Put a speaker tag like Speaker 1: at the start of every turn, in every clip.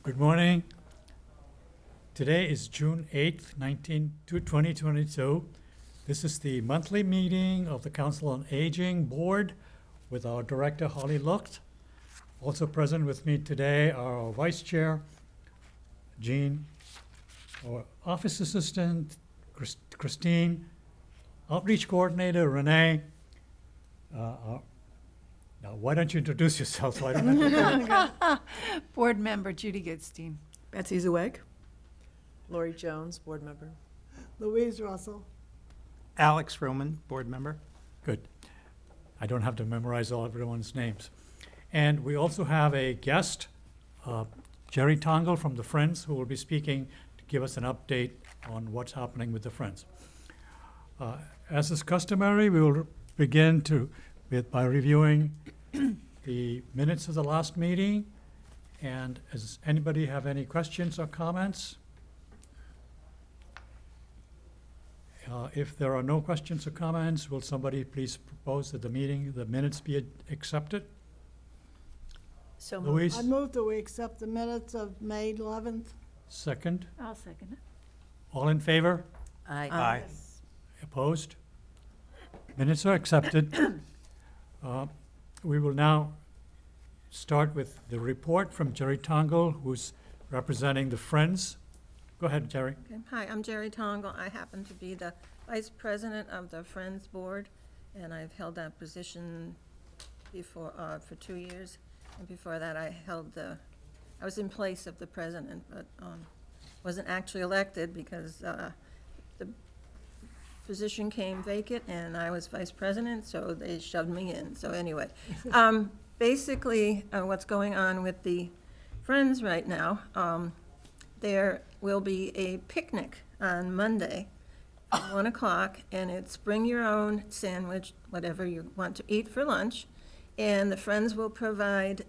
Speaker 1: Good morning. Today is June 8th, 2022. This is the monthly meeting of the Council on Aging Board with our Director, Holly Lucht. Also present with me today are our Vice Chair, Jean, our Office Assistant, Christine, Outreach Coordinator, Renee. Now, why don't you introduce yourself? So I don't have to
Speaker 2: Board Member Judy Goodstein.
Speaker 3: Betsy Zweg.
Speaker 4: Lori Jones, board member.
Speaker 5: Louise Russell.
Speaker 6: Alex Roman, board member.
Speaker 1: Good. I don't have to memorize all everyone's names. And we also have a guest, Jerry Tongle from the Friends, who will be speaking to give us an update on what's happening with the Friends. As is customary, we will begin by reviewing the minutes of the last meeting. And does anybody have any questions or comments? If there are no questions or comments, will somebody please propose that the minutes be accepted?
Speaker 4: So
Speaker 1: Louise,
Speaker 5: I move that we accept the minutes of May 11th.
Speaker 1: second.
Speaker 2: I'll second it.
Speaker 1: All in favor?
Speaker 6: Aye.
Speaker 1: Opposed? Minutes are accepted. We will now start with the report from Jerry Tongle, who's representing the Friends. Go ahead, Jerry.
Speaker 7: Okay. Hi, I'm Jerry Tongle. I happen to be the Vice President of the Friends Board, and I've held that position before, for 2 years. And before that, I was in place of the president, but wasn't actually elected because the position came vacant and I was vice president, so they shoved me in. So anyway, basically, what's going on with the Friends right now, there will be a picnic on Monday at 1 o'clock, and it's bring your own sandwich, whatever you want to eat for lunch. And the Friends will provide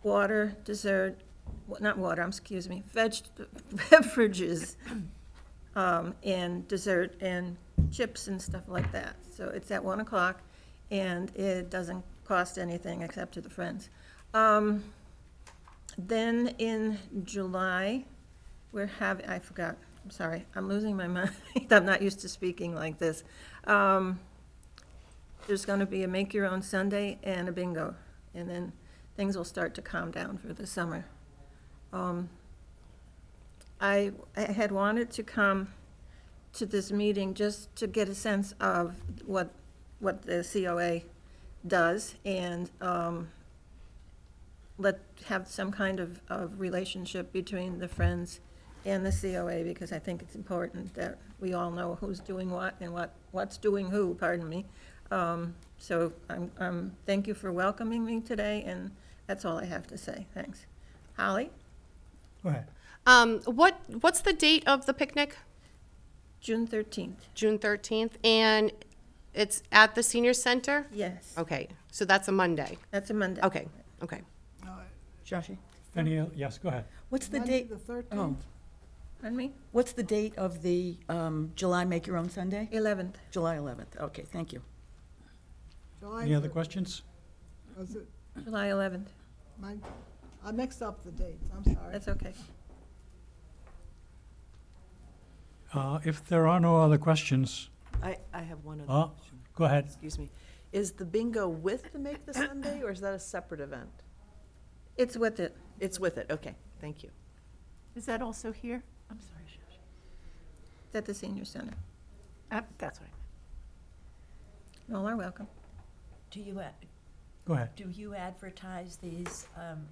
Speaker 7: water, dessert, not water, excuse me, beverages, and dessert and chips and stuff like that. So it's at 1 o'clock, and it doesn't cost anything except to the Friends. Then in July, I forgot, I'm sorry, I'm losing my mind. I'm not used to speaking like this. There's going to be a Make Your Own Sunday and a bingo, and then things will start to calm down for the summer. I had wanted to come to this meeting just to get a sense of what the COA does, and have some kind of relationship between the Friends and the COA, because I think it's important that we all know who's doing what and what's doing who, pardon me. So thank you for welcoming me today, and that's all I have to say. Thanks. Holly?
Speaker 1: Go ahead.
Speaker 3: What's the date of the picnic?
Speaker 7: June 13th.
Speaker 3: June 13th, and it's at the senior center?
Speaker 7: Yes,
Speaker 3: Okay, so that's a Monday.
Speaker 7: that's a Monday.
Speaker 3: Okay.
Speaker 8: Joshi,
Speaker 1: Yes, go ahead.
Speaker 8: what's the
Speaker 5: Monday,
Speaker 8: date,
Speaker 5: the 13th.
Speaker 8: oh,
Speaker 7: Pardon me?
Speaker 8: what's the date of the July Make Your Own Sunday?
Speaker 7: 11th.
Speaker 8: July 11th, okay, thank you.
Speaker 5: July
Speaker 1: Any other
Speaker 5: 13th.
Speaker 1: questions?
Speaker 5: Was it,
Speaker 7: July 11th.
Speaker 5: I mixed up the dates, I'm sorry.
Speaker 7: That's okay.
Speaker 1: If there are no other questions,
Speaker 4: I have one other question.
Speaker 1: go ahead.
Speaker 4: Excuse me. Is the bingo with the Make the Sunday, or is that a separate event?
Speaker 7: It's with it.
Speaker 4: It's with it, okay, thank you.
Speaker 2: Is that also here? I'm sorry, Josh.
Speaker 7: It's at the senior center.
Speaker 2: That's what I
Speaker 7: All are welcome.
Speaker 9: Do you,
Speaker 1: Go ahead.
Speaker 9: do you advertise these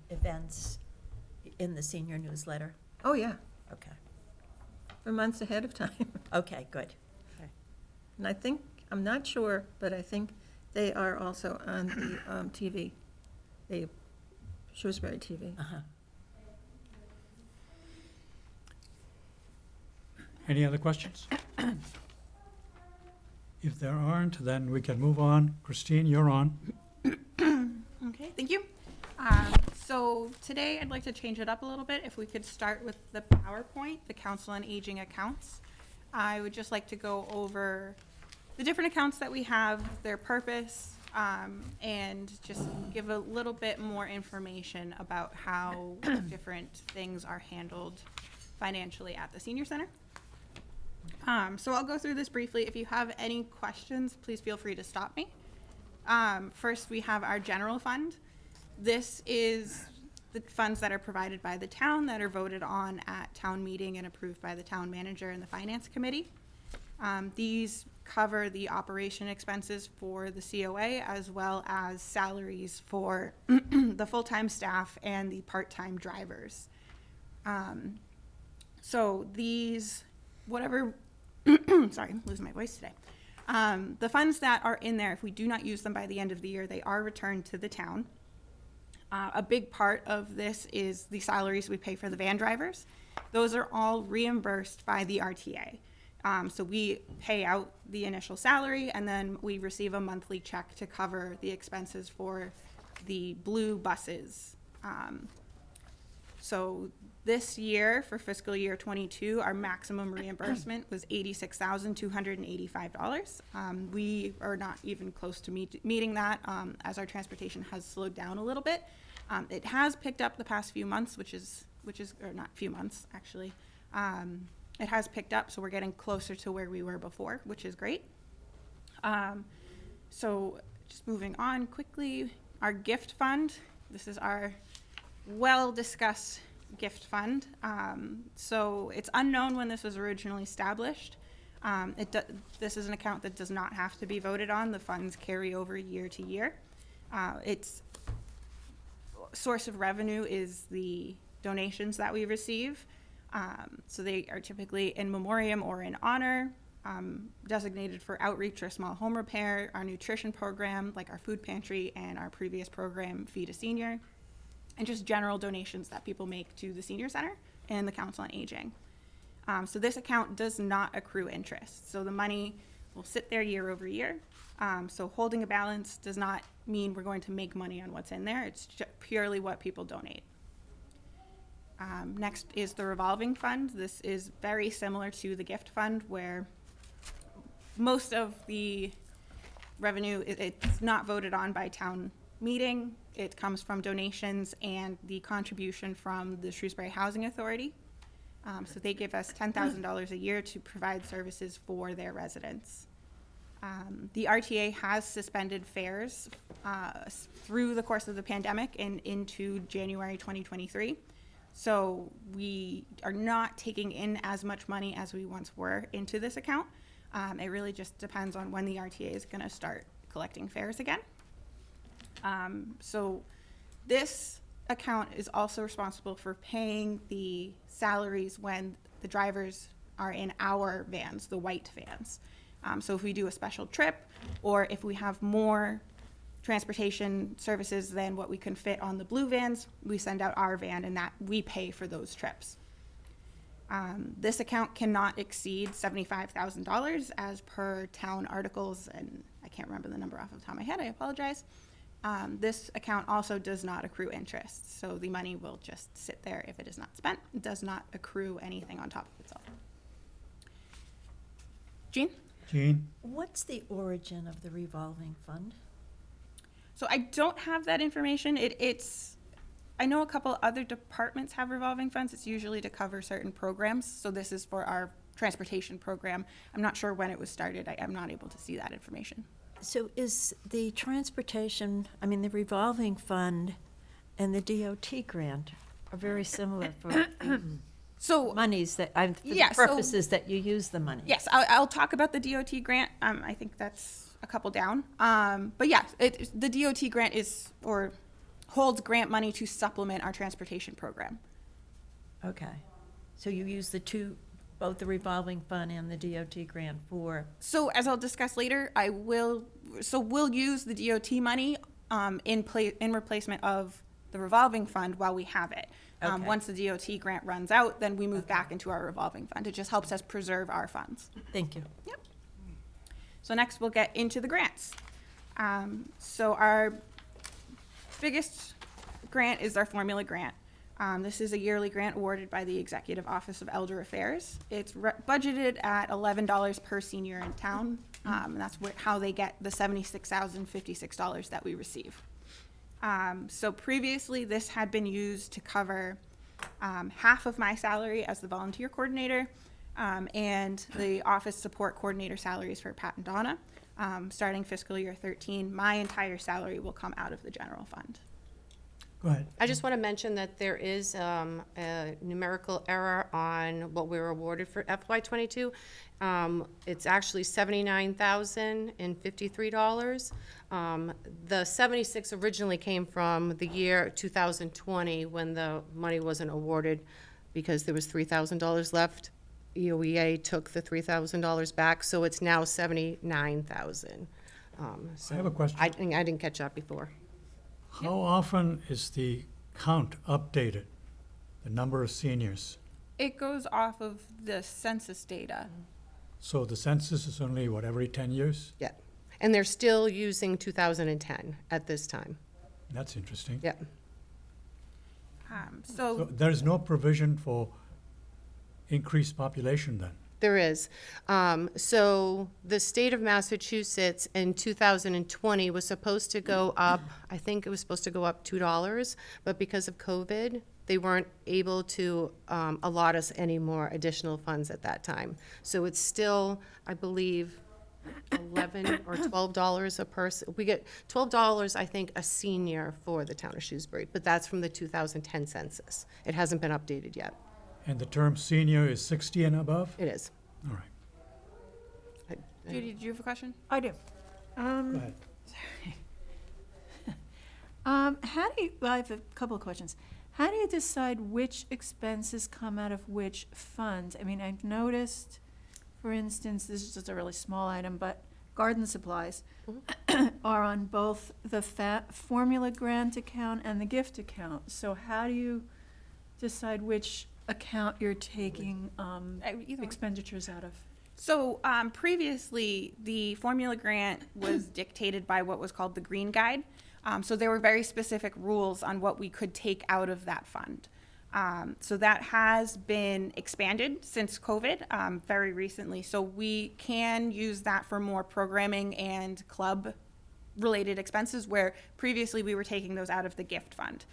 Speaker 9: events in the senior newsletter?
Speaker 7: Oh, yeah,
Speaker 9: Okay,
Speaker 7: for months ahead of time.
Speaker 9: okay, good.
Speaker 7: And I think, I'm not sure, but I think they are also on the TV, the Shrewsbury TV.
Speaker 9: Uh-huh.
Speaker 1: Any other questions? If there aren't, then we can move on. Christine, you're on.
Speaker 10: Okay, thank you. So today I'd like to change it up a little bit. If we could start with the PowerPoint, the Council on Aging accounts. I would just like to go over the different accounts that we have, their purpose, and just give a little bit more information about how different things are handled financially at the senior center. So I'll go through this briefly. If you have any questions, please feel free to stop me. First, we have our general fund. This is the funds that are provided by the town that are voted on at town meeting and approved by the town manager and the finance committee. These cover the operation expenses for the COA as well as salaries for the full-time staff and the part-time drivers. So these, whatever, sorry, I'm losing my voice today. The funds that are in there, if we do not use them by the end of the year, they are returned to the town. A big part of this is the salaries we pay for the van drivers. Those are all reimbursed by the RTA. So we pay out the initial salary and then we receive a monthly check to cover the expenses for the blue buses. So this year, for fiscal year 22, our maximum reimbursement was $86,285. We are not even close to meeting that as our transportation has slowed down a little bit. It has picked up the past few months, which is, or not few months, actually. It has picked up, so we're getting closer to where we were before, which is great. So just moving on quickly, our gift fund. This is our well-discussed gift fund. So it's unknown when this was originally established. This is an account that does not have to be voted on. The funds carry over year to year. Its source of revenue is the donations that we receive. So they are typically in memoriam or in honor, designated for outreach or small home repair, our nutrition program, like our food pantry and our previous program, Feed a Senior, and just general donations that people make to the senior center and the Council on Aging. So this account does not accrue interest. So the money will sit there year over year. So holding a balance does not mean we're going to make money on what's in there. It's purely what people donate. Next is the revolving fund. This is very similar to the gift fund where most of the revenue, it's not voted on by town meeting. It comes from donations and the contribution from the Shrewsbury Housing Authority. So they give us $10,000 a year to provide services for their residents. The RTA has suspended fares through the course of the pandemic and into January 2023. So we are not taking in as much money as we once were into this account. It really just depends on when the RTA is going to start collecting fares again. So this account is also responsible for paying the salaries when the drivers are in our vans, the white vans. So if we do a special trip or if we have more transportation services than what we can fit on the blue vans, we send out our van and that we pay for those trips. This account cannot exceed $75,000 as per town articles, and I can't remember the number off the top of my head, I apologize. This account also does not accrue interest, so the money will just sit there if it is not spent. It does not accrue anything on top of itself. Jean?
Speaker 1: Jean?
Speaker 9: What's the origin of the revolving fund?
Speaker 10: So I don't have that information. I know a couple other departments have revolving funds. It's usually to cover certain programs. So this is for our transportation program. I'm not sure when it was started. I'm not able to see that information.
Speaker 9: So is the the revolving fund and the DOT grant are very similar for
Speaker 10: So
Speaker 9: monies that, for the
Speaker 10: Yeah, so-
Speaker 9: purposes that you use the money?
Speaker 10: yes, I'll talk about the DOT grant. I think that's a couple down. But yeah, the DOT grant holds grant money to supplement our transportation program.
Speaker 9: Okay. So you use both the revolving fund and the DOT grant for,
Speaker 10: So as I'll discuss later, we'll use the DOT money in replacement of the revolving fund while we have it.
Speaker 9: Okay.
Speaker 10: Once the DOT grant runs out, then we move back into our revolving fund. It just helps us preserve our funds.
Speaker 9: thank you.
Speaker 10: Yep. So next we'll get into the grants. So our biggest grant is our formula grant. This is a yearly grant awarded by the Executive Office of Elder Affairs. It's budgeted at $11 per senior in town. And that's how they get the $76,056 that we receive. So previously, this had been used to cover half of my salary as the volunteer coordinator and the office support coordinator salaries for Pat and Donna. Starting fiscal year 13, my entire salary will come out of the general fund.
Speaker 1: Go ahead.
Speaker 3: I just want to mention that there is a numerical error on what we were awarded for FY22. It's actually $79,053. The 76 originally came from the year 2020 when the money wasn't awarded because there was $3,000 left. EOEA took the $3,000 back, so it's now $79,000.
Speaker 1: I have a question.
Speaker 3: I didn't catch that before.
Speaker 1: How often is the count updated, the number of seniors?
Speaker 10: It goes off of the census data.
Speaker 1: So the census is only, what, every 10 years?
Speaker 3: Yeah, and they're still using 2010 at this time.
Speaker 1: That's interesting.
Speaker 3: Yeah.
Speaker 1: So there's no provision for increased population then?
Speaker 3: There is. So the state of Massachusetts in 2020 was supposed to go up, I think it was supposed to go up $2, but because of COVID, they weren't able to allot us any more additional funds at that time. So it's still, I believe, $11 or $12 a person. We get $12, I think, a senior for the town of Shrewsbury, but that's from the 2010 census. It hasn't been updated yet.
Speaker 1: And the term senior is 60 and above?
Speaker 3: It is.
Speaker 1: All right,
Speaker 10: Judy, did you have a question?
Speaker 2: I do.
Speaker 1: go ahead.
Speaker 2: How do you, well, I have a couple of questions. How do you decide which expenses come out of which funds? I mean, I've noticed, for instance, this is just a really small item, but garden supplies are on both the formula grant account and the gift account. So how do you decide which account you're taking
Speaker 10: Either one.
Speaker 2: expenditures out of?
Speaker 10: So previously, the formula grant was dictated by what was called the Green Guide. So there were very specific rules on what we could take out of that fund. So that has been expanded since COVID very recently. So we can use that for more programming and club related expenses where previously we were taking those out of the gift fund.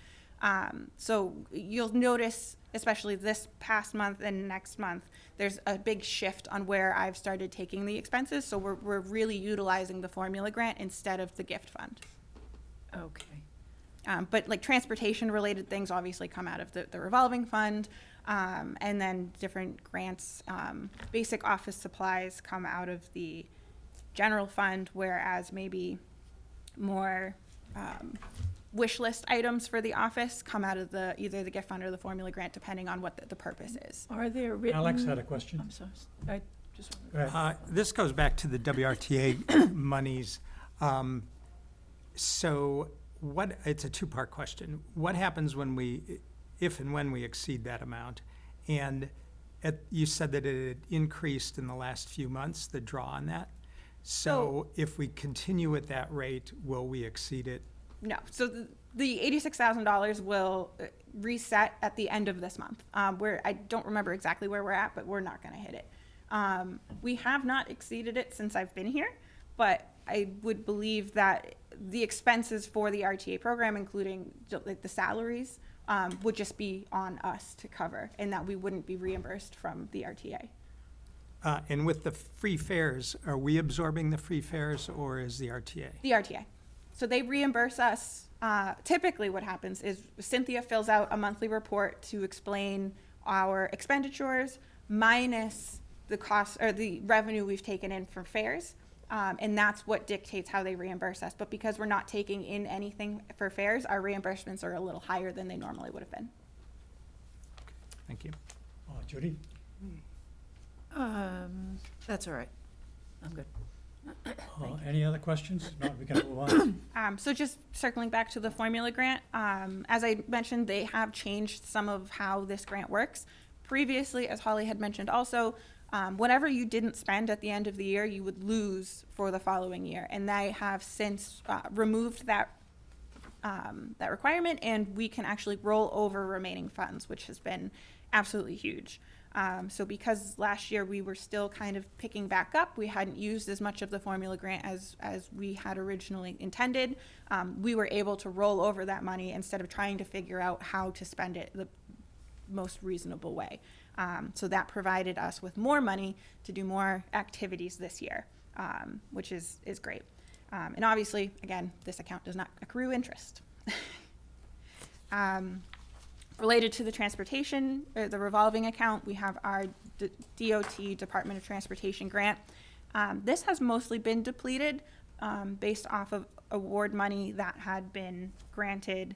Speaker 10: So you'll notice, especially this past month and next month, there's a big shift on where I've started taking the expenses. So we're really utilizing the formula grant instead of the gift fund.
Speaker 2: Okay.
Speaker 10: But like transportation related things obviously come out of the revolving fund. And then different grants, basic office supplies come out of the general fund, whereas maybe more wish list items for the office come out of either the gift fund or the formula grant, depending on what the purpose is.
Speaker 2: Are there written?
Speaker 1: Alex had a question.
Speaker 2: I'm sorry. I just.
Speaker 1: Go ahead.
Speaker 6: This goes back to the WRTA monies. So it's a two-part question. What happens if and when we exceed that amount? And you said that it had increased in the last few months, the draw on that. So if we continue at that rate, will we exceed it?
Speaker 10: No. So the $86,000 will reset at the end of this month. Where I don't remember exactly where we're at, but we're not going to hit it. We have not exceeded it since I've been here, but I would believe that the expenses for the RTA program, including like the salaries, would just be on us to cover, and that we wouldn't be reimbursed from the RTA.
Speaker 6: And with the free fares, are we absorbing the free fares or is the RTA?
Speaker 10: The RTA. So they reimburse us. Typically what happens is Cynthia fills out a monthly report to explain our expenditures minus the cost or the revenue we've taken in for fares. And that's what dictates how they reimburse us. But because we're not taking in anything for fares, our reimbursements are a little higher than they normally would have been.
Speaker 6: Thank you.
Speaker 1: Judy?
Speaker 2: That's all right. I'm good.
Speaker 1: Any other questions? No, we can move on.
Speaker 10: So just circling back to the formula grant, as I mentioned, they have changed some of how this grant works. Previously, as Holly had mentioned also, whatever you didn't spend at the end of the year, you would lose for the following year. And they have since removed that that requirement, and we can actually roll over remaining funds, which has been absolutely huge. So because last year we were still kind of picking back up, we hadn't used as much of the formula grant as we had originally intended, we were able to roll over that money instead of trying to figure out how to spend it the most reasonable way. So that provided us with more money to do more activities this year, which is great. And obviously, again, this account does not accrue interest. Related to the transportation, the revolving account, we have our DOT, Department of Transportation grant. This has mostly been depleted based off of award money that had been granted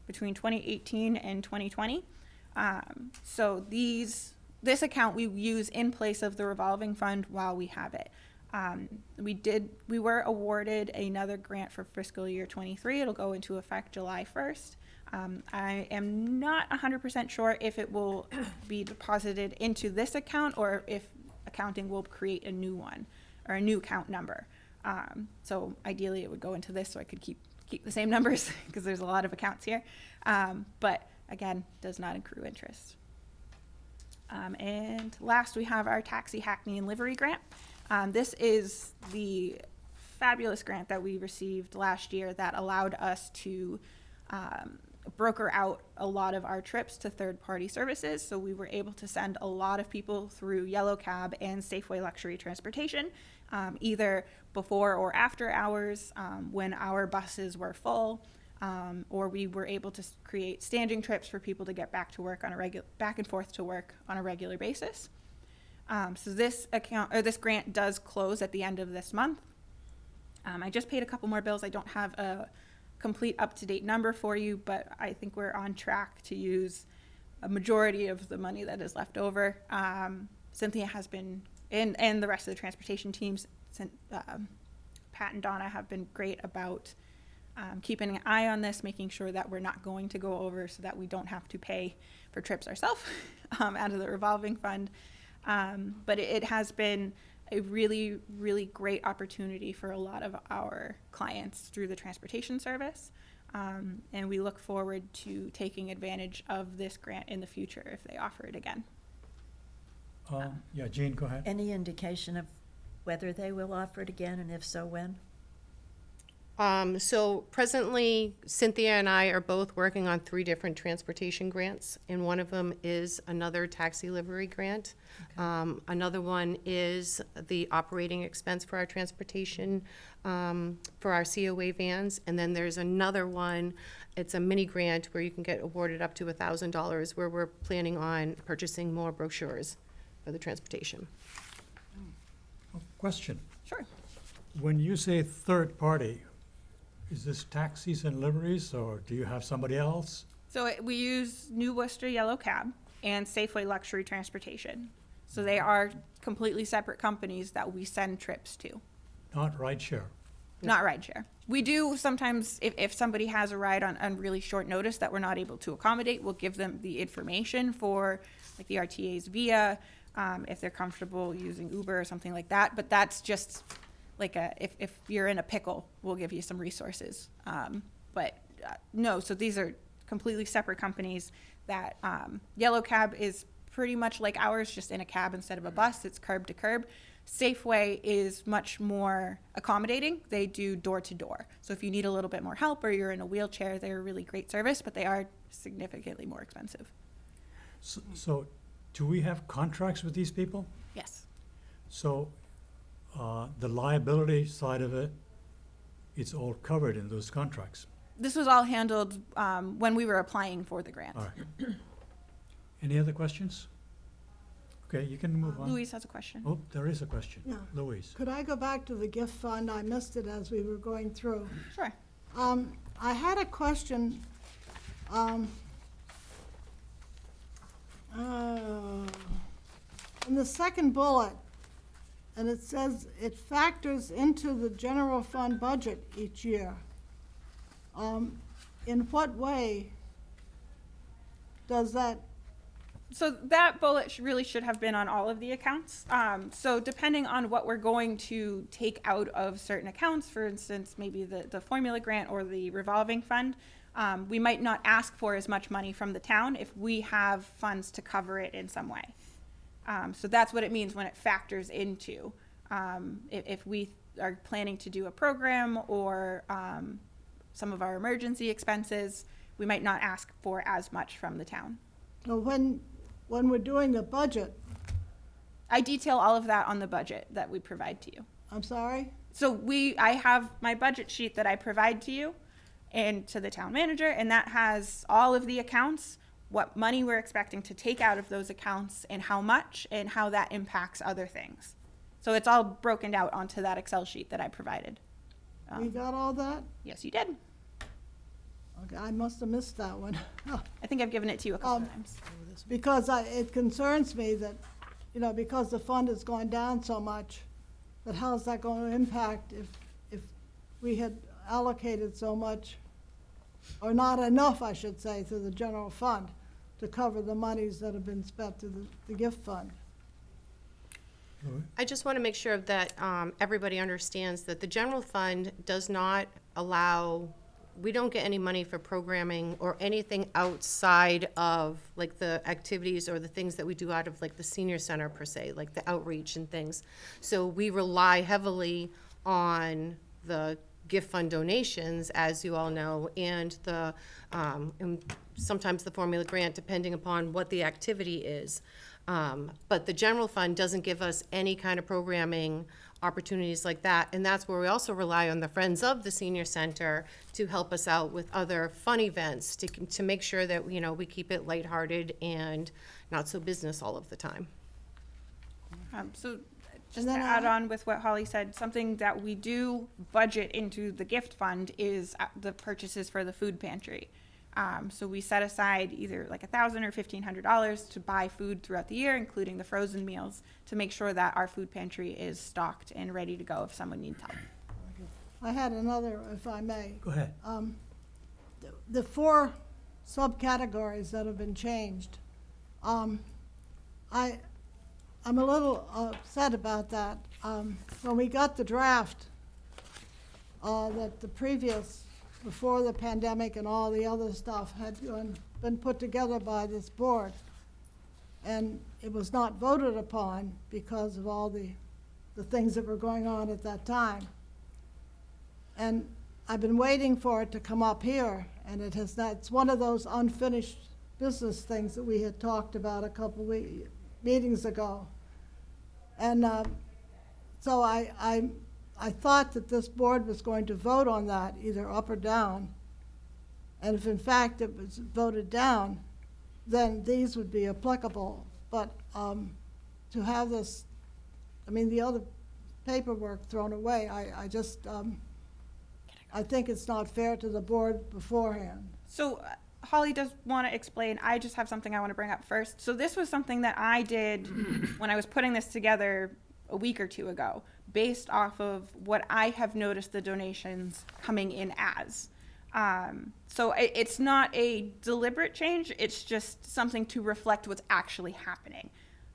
Speaker 10: between 2018 and 2020. So this account we use in place of the revolving fund while we have it. We were awarded another grant for fiscal year 23. It'll go into effect July 1st. I am not 100% sure if it will be deposited into this account or if accounting will create a new one or a new account number. So ideally it would go into this so I could keep the same numbers because there's a lot of accounts here. But again, does not accrue interest. And last we have our taxi, hackney, and livery grant. This is the fabulous grant that we received last year that allowed us to broker out a lot of our trips to third-party services. So we were able to send a lot of people through Yellow Cab and Safeway Luxury Transportation, either before or after hours when our buses were full, or we were able to create standing trips for people to get back to work on back and forth to work on a regular basis. So this grant does close at the end of this month. I just paid a couple more bills. I don't have a complete up-to-date number for you, but I think we're on track to use a majority of the money that is left over. Cynthia has been, and the rest of the transportation teams, Pat and Donna have been great about keeping an eye on this, making sure that we're not going to go over so that we don't have to pay for trips ourselves out of the revolving fund. But it has been a really, really great opportunity for a lot of our clients through the transportation service. And we look forward to taking advantage of this grant in the future if they offer it again.
Speaker 1: Yeah, Jean, go ahead.
Speaker 9: Any indication of whether they will offer it again, and if so, when?
Speaker 3: So presently, Cynthia and I are both working on 3 different transportation grants, and one of them is another taxi livery grant. Another one is the operating expense for our transportation, for our COA vans, and then there's another one, it's a mini grant where you can get awarded up to $1,000, where we're planning on purchasing more brochures for the transportation.
Speaker 1: Question.
Speaker 10: Sure.
Speaker 1: When you say third party, is this taxis and liveries, or do you have somebody else?
Speaker 10: So we use New Worcester Yellow Cab and Safeway Luxury Transportation. So they are completely separate companies that we send trips to.
Speaker 1: Not rideshare?
Speaker 10: Not rideshare. We do sometimes, if somebody has a ride on really short notice that we're not able to accommodate, we'll give them the information for like the RTA's VIA, if they're comfortable using Uber or something like that. But that's just like if you're in a pickle, we'll give you some resources. No, so these are completely separate companies that Yellow Cab is pretty much like ours, just in a cab instead of a bus. It's curb to curb. Safeway is much more accommodating. They do door to door. So if you need a little bit more help or you're in a wheelchair, they're a really great service, but they are significantly more expensive.
Speaker 1: So do we have contracts with these people?
Speaker 10: Yes.
Speaker 1: So the liability side of it, it's all covered in those contracts.
Speaker 10: This was all handled when we were applying for the grant.
Speaker 1: All right. Any other questions? Okay, you can move on.
Speaker 10: Louise has a question.
Speaker 1: Oh, there is a question.
Speaker 5: Yeah.
Speaker 1: Louise.
Speaker 5: Could I go back to the gift fund? I missed it as we were going through.
Speaker 10: Sure.
Speaker 5: I had a question. In the second bullet, and it says it factors into the general fund budget each year. In what way does that
Speaker 10: So that bullet really should have been on all of the accounts. So depending on what we're going to take out of certain accounts, for instance, maybe the formula grant or the revolving fund, we might not ask for as much money from the town if we have funds to cover it in some way. So that's what it means when it factors into, if we are planning to do a program or some of our emergency expenses, we might not ask for as much from the town.
Speaker 5: So when we're doing the budget,
Speaker 10: I detail all of that on the budget that we provide to you.
Speaker 5: I'm sorry?
Speaker 10: So I have my budget sheet that I provide to you and to the town manager, and that has all of the accounts, what money we're expecting to take out of those accounts and how much and how that impacts other things. So it's all broken out onto that Excel sheet that I provided.
Speaker 5: We got all that?
Speaker 10: Yes, you did.
Speaker 5: Okay, I must have missed that one.
Speaker 10: I think I've given it to you a couple times.
Speaker 5: Because it concerns me that, you know, because the fund has gone down so much, that how's that going to impact if we had allocated so much, or not enough, I should say, to the general fund to cover the monies that have been spent to the gift fund?
Speaker 3: I just want to make sure that everybody understands that the general fund does not allow, we don't get any money for programming or anything outside of like the activities or the things that we do out of like the senior center per se, like the outreach and things. So we rely heavily on the gift fund donations, as you all know, and and sometimes the formula grant, depending upon what the activity is. But the general fund doesn't give us any kind of programming opportunities like that. And that's where we also rely on the Friends of the Senior Center to help us out with other fun events, to make sure that, you know, we keep it lighthearted and not so business all of the time.
Speaker 10: So just
Speaker 5: And
Speaker 10: to
Speaker 5: then
Speaker 10: add on with what Holly said, something that we do budget into the gift fund is the purchases for the food pantry. So we set aside either like $1,000 or $1,500 to buy food throughout the year, including the frozen meals, to make sure that our food pantry is stocked and ready to go if someone needs help.
Speaker 5: I had another, if I may.
Speaker 1: Go ahead.
Speaker 5: The 4 subcategories that have been changed, I'm a little upset about that. When we got the draft, that the previous, before the pandemic and all the other stuff had been put together by this board, and it was not voted upon because of all the things that were going on at that time. And I've been waiting for it to come up here, and it has not. It's one of those unfinished business things that we had talked about a couple meetings ago. And so I thought that this board was going to vote on that, either up or down. And if in fact it was voted down, then these would be applicable. But to have this, I mean, the other paperwork thrown away, I just, I think it's not fair to the board beforehand.
Speaker 10: So Holly does want to explain. I just have something I want to bring up first. So this was something that I did when I was putting this together a week or two ago, based off of what I have noticed the donations coming in as. So it's not a deliberate change. It's just something to reflect what's actually happening.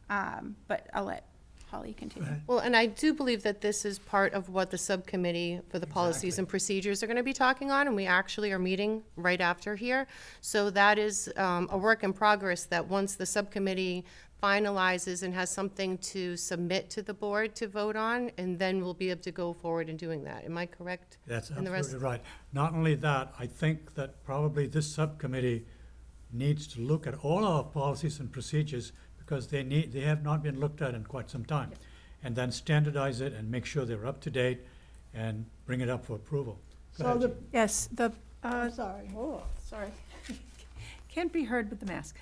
Speaker 10: But I'll let Holly continue.
Speaker 3: Well, and I do believe that this is part of what the subcommittee for the policies and procedures are going to be talking on, and we actually are meeting right after here. So that is a work in progress, that once the subcommittee finalizes and has something to submit to the board to vote on, and then we'll be able to go forward in doing that. Am I correct?
Speaker 1: That's
Speaker 3: And the rest-
Speaker 1: absolutely right. Not only that, I think that probably this subcommittee needs to look at all our policies and procedures, because they have not been looked at in quite some time. And then standardize it and make sure they're up to date and bring it up for approval. Go
Speaker 5: So
Speaker 1: ahead,
Speaker 5: the,
Speaker 1: Jean.
Speaker 2: Yes,
Speaker 5: I'm sorry.
Speaker 2: Oh, sorry. Can't be heard with the mask.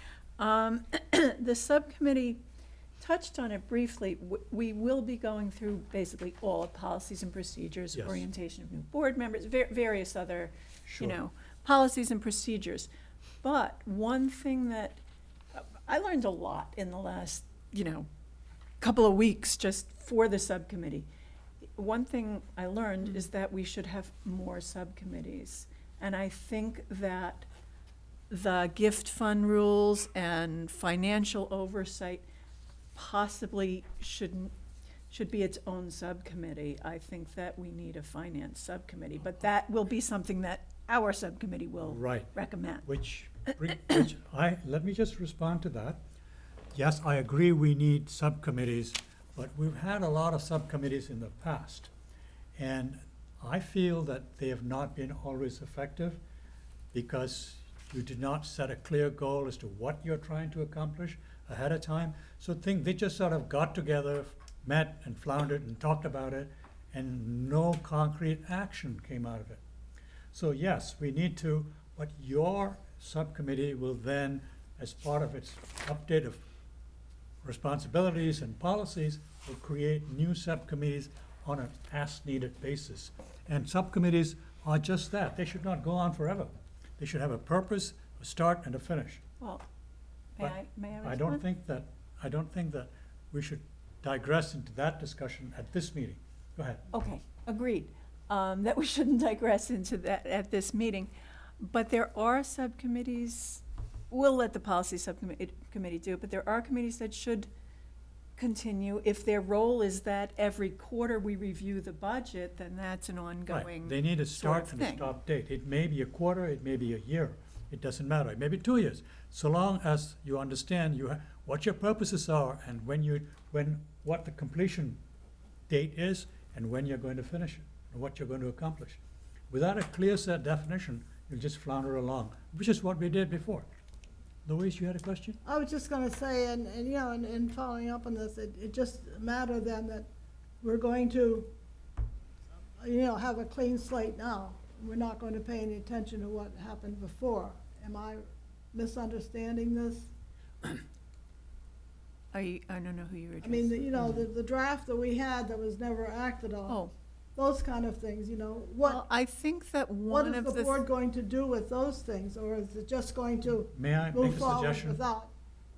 Speaker 2: The subcommittee touched on it briefly. We will be going through basically all policies and procedures,
Speaker 1: Yes.
Speaker 2: orientation of new board members, various other,
Speaker 1: Sure.
Speaker 2: policies and procedures. But one thing that, I learned a lot in the last, couple of weeks just for the subcommittee. One thing I learned is that we should have more subcommittees. And I think that the gift fund rules and financial oversight possibly should be its own subcommittee. I think that we need a finance subcommittee, but that will be something that our subcommittee will
Speaker 1: Right.
Speaker 2: recommend.
Speaker 1: Which let me just respond to that. Yes, I agree we need subcommittees, but we've had a lot of subcommittees in the past. And I feel that they have not been always effective because you did not set a clear goal as to what you're trying to accomplish ahead of time. So they just sort of got together, met and floundered and talked about it, and no concrete action came out of it. So yes, we need to, but your subcommittee will then, as part of its update of responsibilities and policies, will create new subcommittees on an as-needed basis. And subcommittees are just that. They should not go on forever. They should have a purpose, a start, and a finish.
Speaker 2: Well,
Speaker 1: But
Speaker 2: may I respond?
Speaker 1: I don't think that we should digress into that discussion at this meeting. Go ahead.
Speaker 2: Okay, agreed, that we shouldn't digress into that at this meeting. But there are subcommittees, we'll let the policy subcommittee do it, but there are committees that should continue. If their role is that every quarter we review the budget, then that's an ongoing.
Speaker 1: Right. They need a
Speaker 2: sort
Speaker 1: start
Speaker 2: of
Speaker 1: and a
Speaker 2: thing.
Speaker 1: stop date. It may be a quarter, it may be a year. It doesn't matter. It may be 2 years. So long as you understand what your purposes are and what the completion date is and when you're going to finish it and what you're going to accomplish. Without a clear set definition, you'll just flounder along, which is what we did before. Louise, you had a question?
Speaker 5: I was just gonna say, and you know, and following up on this, it just mattered then that we're going to, you know, have a clean slate now. We're not going to pay any attention to what happened before. Am I misunderstanding this?
Speaker 2: I don't know who you were
Speaker 5: I mean,
Speaker 2: addressing.
Speaker 5: you know, the draft that we had that was never acted on,
Speaker 2: Oh,
Speaker 5: those kind of things, you know,
Speaker 2: well, I think that
Speaker 5: what
Speaker 2: one
Speaker 5: is
Speaker 2: of
Speaker 5: the board going to do with those things, or is it just going to
Speaker 1: May I
Speaker 5: move
Speaker 1: make a
Speaker 5: forward
Speaker 1: suggestion?
Speaker 5: without?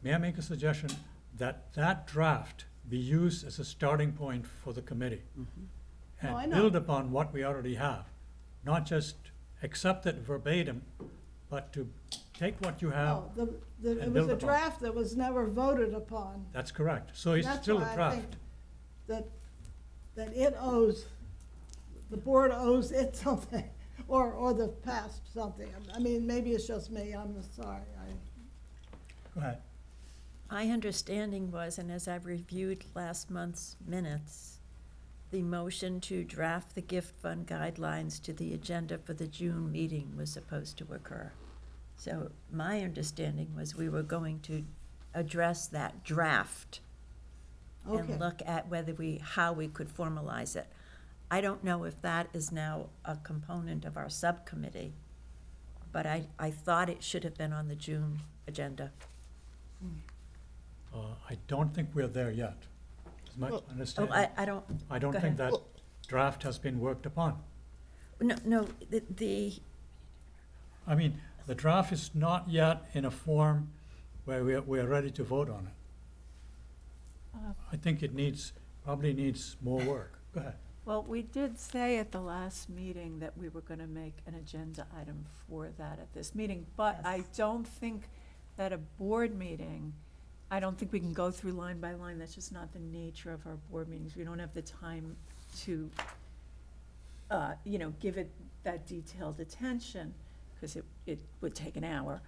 Speaker 1: May I make a suggestion that that draft be used as a starting point for the committee?
Speaker 5: No, I
Speaker 1: And
Speaker 5: know.
Speaker 1: build upon what we already have, not just accept it verbatim, but to take what you have.
Speaker 5: No, it
Speaker 1: and
Speaker 5: was
Speaker 1: build
Speaker 5: a
Speaker 1: upon.
Speaker 5: draft that was never voted upon.
Speaker 1: That's correct. So it's
Speaker 5: That's
Speaker 1: still
Speaker 5: why
Speaker 1: a
Speaker 5: I
Speaker 1: draft.
Speaker 5: think that it owes, the board owes it something, or the past something. I mean, maybe it's just me, I'm sorry.
Speaker 1: Go ahead.
Speaker 9: My understanding was, and as I've reviewed last month's minutes, the motion to draft the gift fund guidelines to the agenda for the June meeting was supposed to occur. So my understanding was we were going to address that draft
Speaker 5: Okay,
Speaker 9: and look at how we could formalize it. I don't know if that is now a component of our subcommittee, but I thought it should have been on the June agenda.
Speaker 1: I don't think we're there yet. Is my
Speaker 3: Well,
Speaker 9: Oh,
Speaker 1: understanding.
Speaker 9: I don't,
Speaker 1: I don't
Speaker 9: go
Speaker 1: think
Speaker 9: ahead.
Speaker 1: that draft has been worked upon.
Speaker 9: no, the
Speaker 1: I mean, the draft is not yet in a form where we're ready to vote on it. I think it probably needs more work. Go ahead.
Speaker 2: Well, we did say at the last meeting that we were gonna make an agenda item for that at this meeting, but I don't think that a board meeting, I don't think we can go through line by line, that's just not the nature of our board meetings. We don't have the time to, give it that detailed attention, because it would take an hour.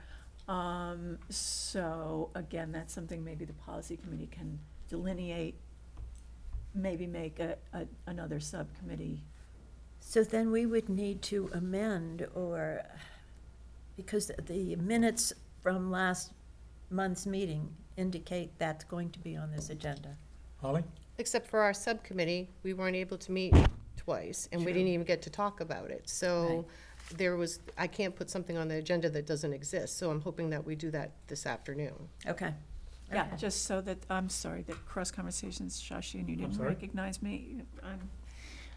Speaker 2: So, again, that's something maybe the policy committee can delineate, maybe make another subcommittee.
Speaker 9: So then we would need to amend, or, because the minutes from last month's meeting indicate that's going to be on this agenda.
Speaker 1: Holly?
Speaker 3: Except for our subcommittee, we weren't able to meet twice, and we didn't even get to talk about it. So I can't put something on the agenda that doesn't exist, so I'm hoping that we do that this afternoon.
Speaker 9: Okay.
Speaker 2: Yeah,
Speaker 9: Okay.
Speaker 2: just so that, I'm sorry, that cross conversations, Shashi, and you didn't
Speaker 1: sorry?
Speaker 2: recognize me.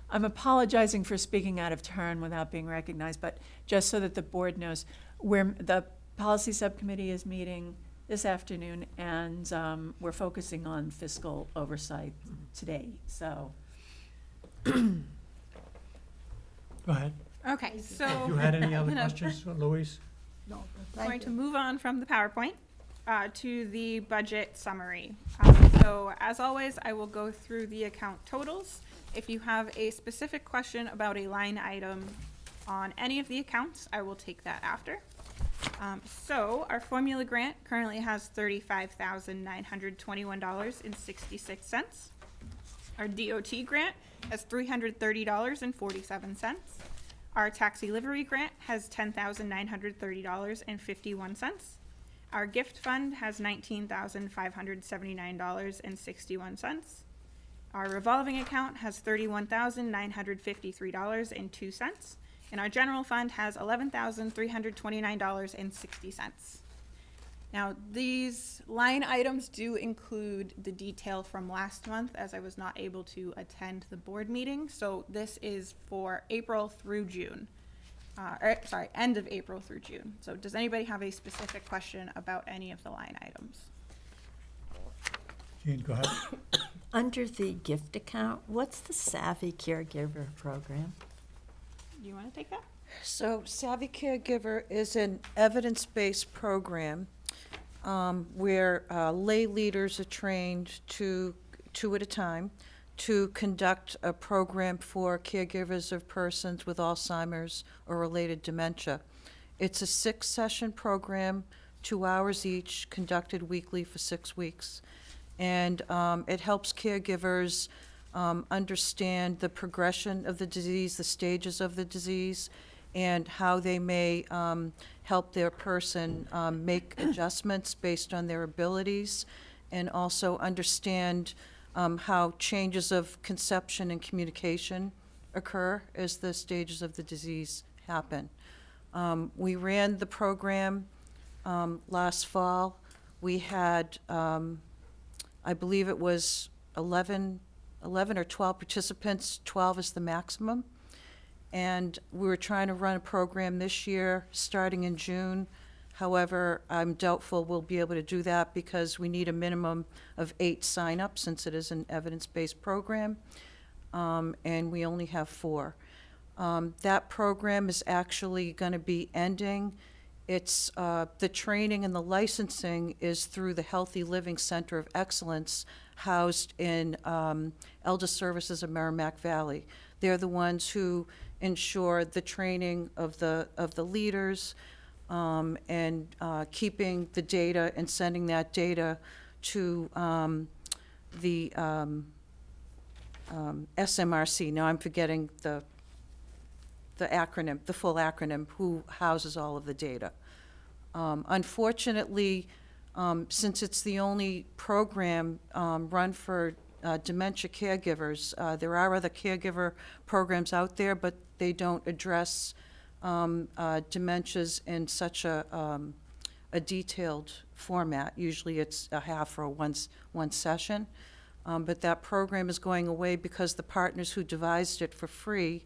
Speaker 2: I'm apologizing for speaking out of turn without being recognized, but just so that the board knows, the policy subcommittee is meeting this afternoon, and we're focusing on fiscal oversight today, so.
Speaker 1: Go ahead.
Speaker 10: Okay, so.
Speaker 1: You had any other
Speaker 10: No.
Speaker 1: questions, Louise?
Speaker 5: No,
Speaker 10: Going
Speaker 5: thank
Speaker 10: to
Speaker 5: you.
Speaker 10: move on from the PowerPoint to the budget summary. So as always, I will go through the account totals. If you have a specific question about a line item on any of the accounts, I will take that after. So our formula grant currently has $35,921.66. Our DOT grant has $330.47. Our taxi livery grant has $10,930.51. Our gift fund has $19,579.61. Our revolving account has $31,953.02. And our general fund has $11,329.60. Now, these line items do include the detail from last month, as I was not able to attend the board meeting. So this is for April through June. End of April through June. So does anybody have a specific question about any of the line items?
Speaker 1: Jean, go ahead.
Speaker 9: Under the gift account, what's the Savvy Caregiver program?
Speaker 10: Do you want to take that?
Speaker 4: So Savvy Caregiver is an evidence-based program where lay leaders are trained two at a time to conduct a program for caregivers of persons with Alzheimer's or related dementia. It's a 6-session program, 2 hours each, conducted weekly for 6 weeks. And it helps caregivers understand the progression of the disease, the stages of the disease, and how they may help their person make adjustments based on their abilities, and also understand how changes of conception and communication occur as the stages of the disease happen. We ran the program last fall. We had, I believe it was 11 or 12 participants, 12 is the maximum. And we were trying to run a program this year, starting in June. However, I'm doubtful we'll be able to do that because we need a minimum of 8 signups since it is an evidence-based program, and we only have 4. That program is actually going to be ending. It's the training and the licensing is through the Healthy Living Center of Excellence, housed in Elder Services of Merrimack Valley. They're the ones who ensure the training of the leaders and keeping the data and sending that data to the SMRC. Now I'm forgetting the acronym, the full acronym, who houses all of the data. Unfortunately, since it's the only program run for dementia caregivers, there are other caregiver programs out there, but they don't address dementias in such a detailed format. Usually it's a half or one session. But that program is going away because the partners who devised it for free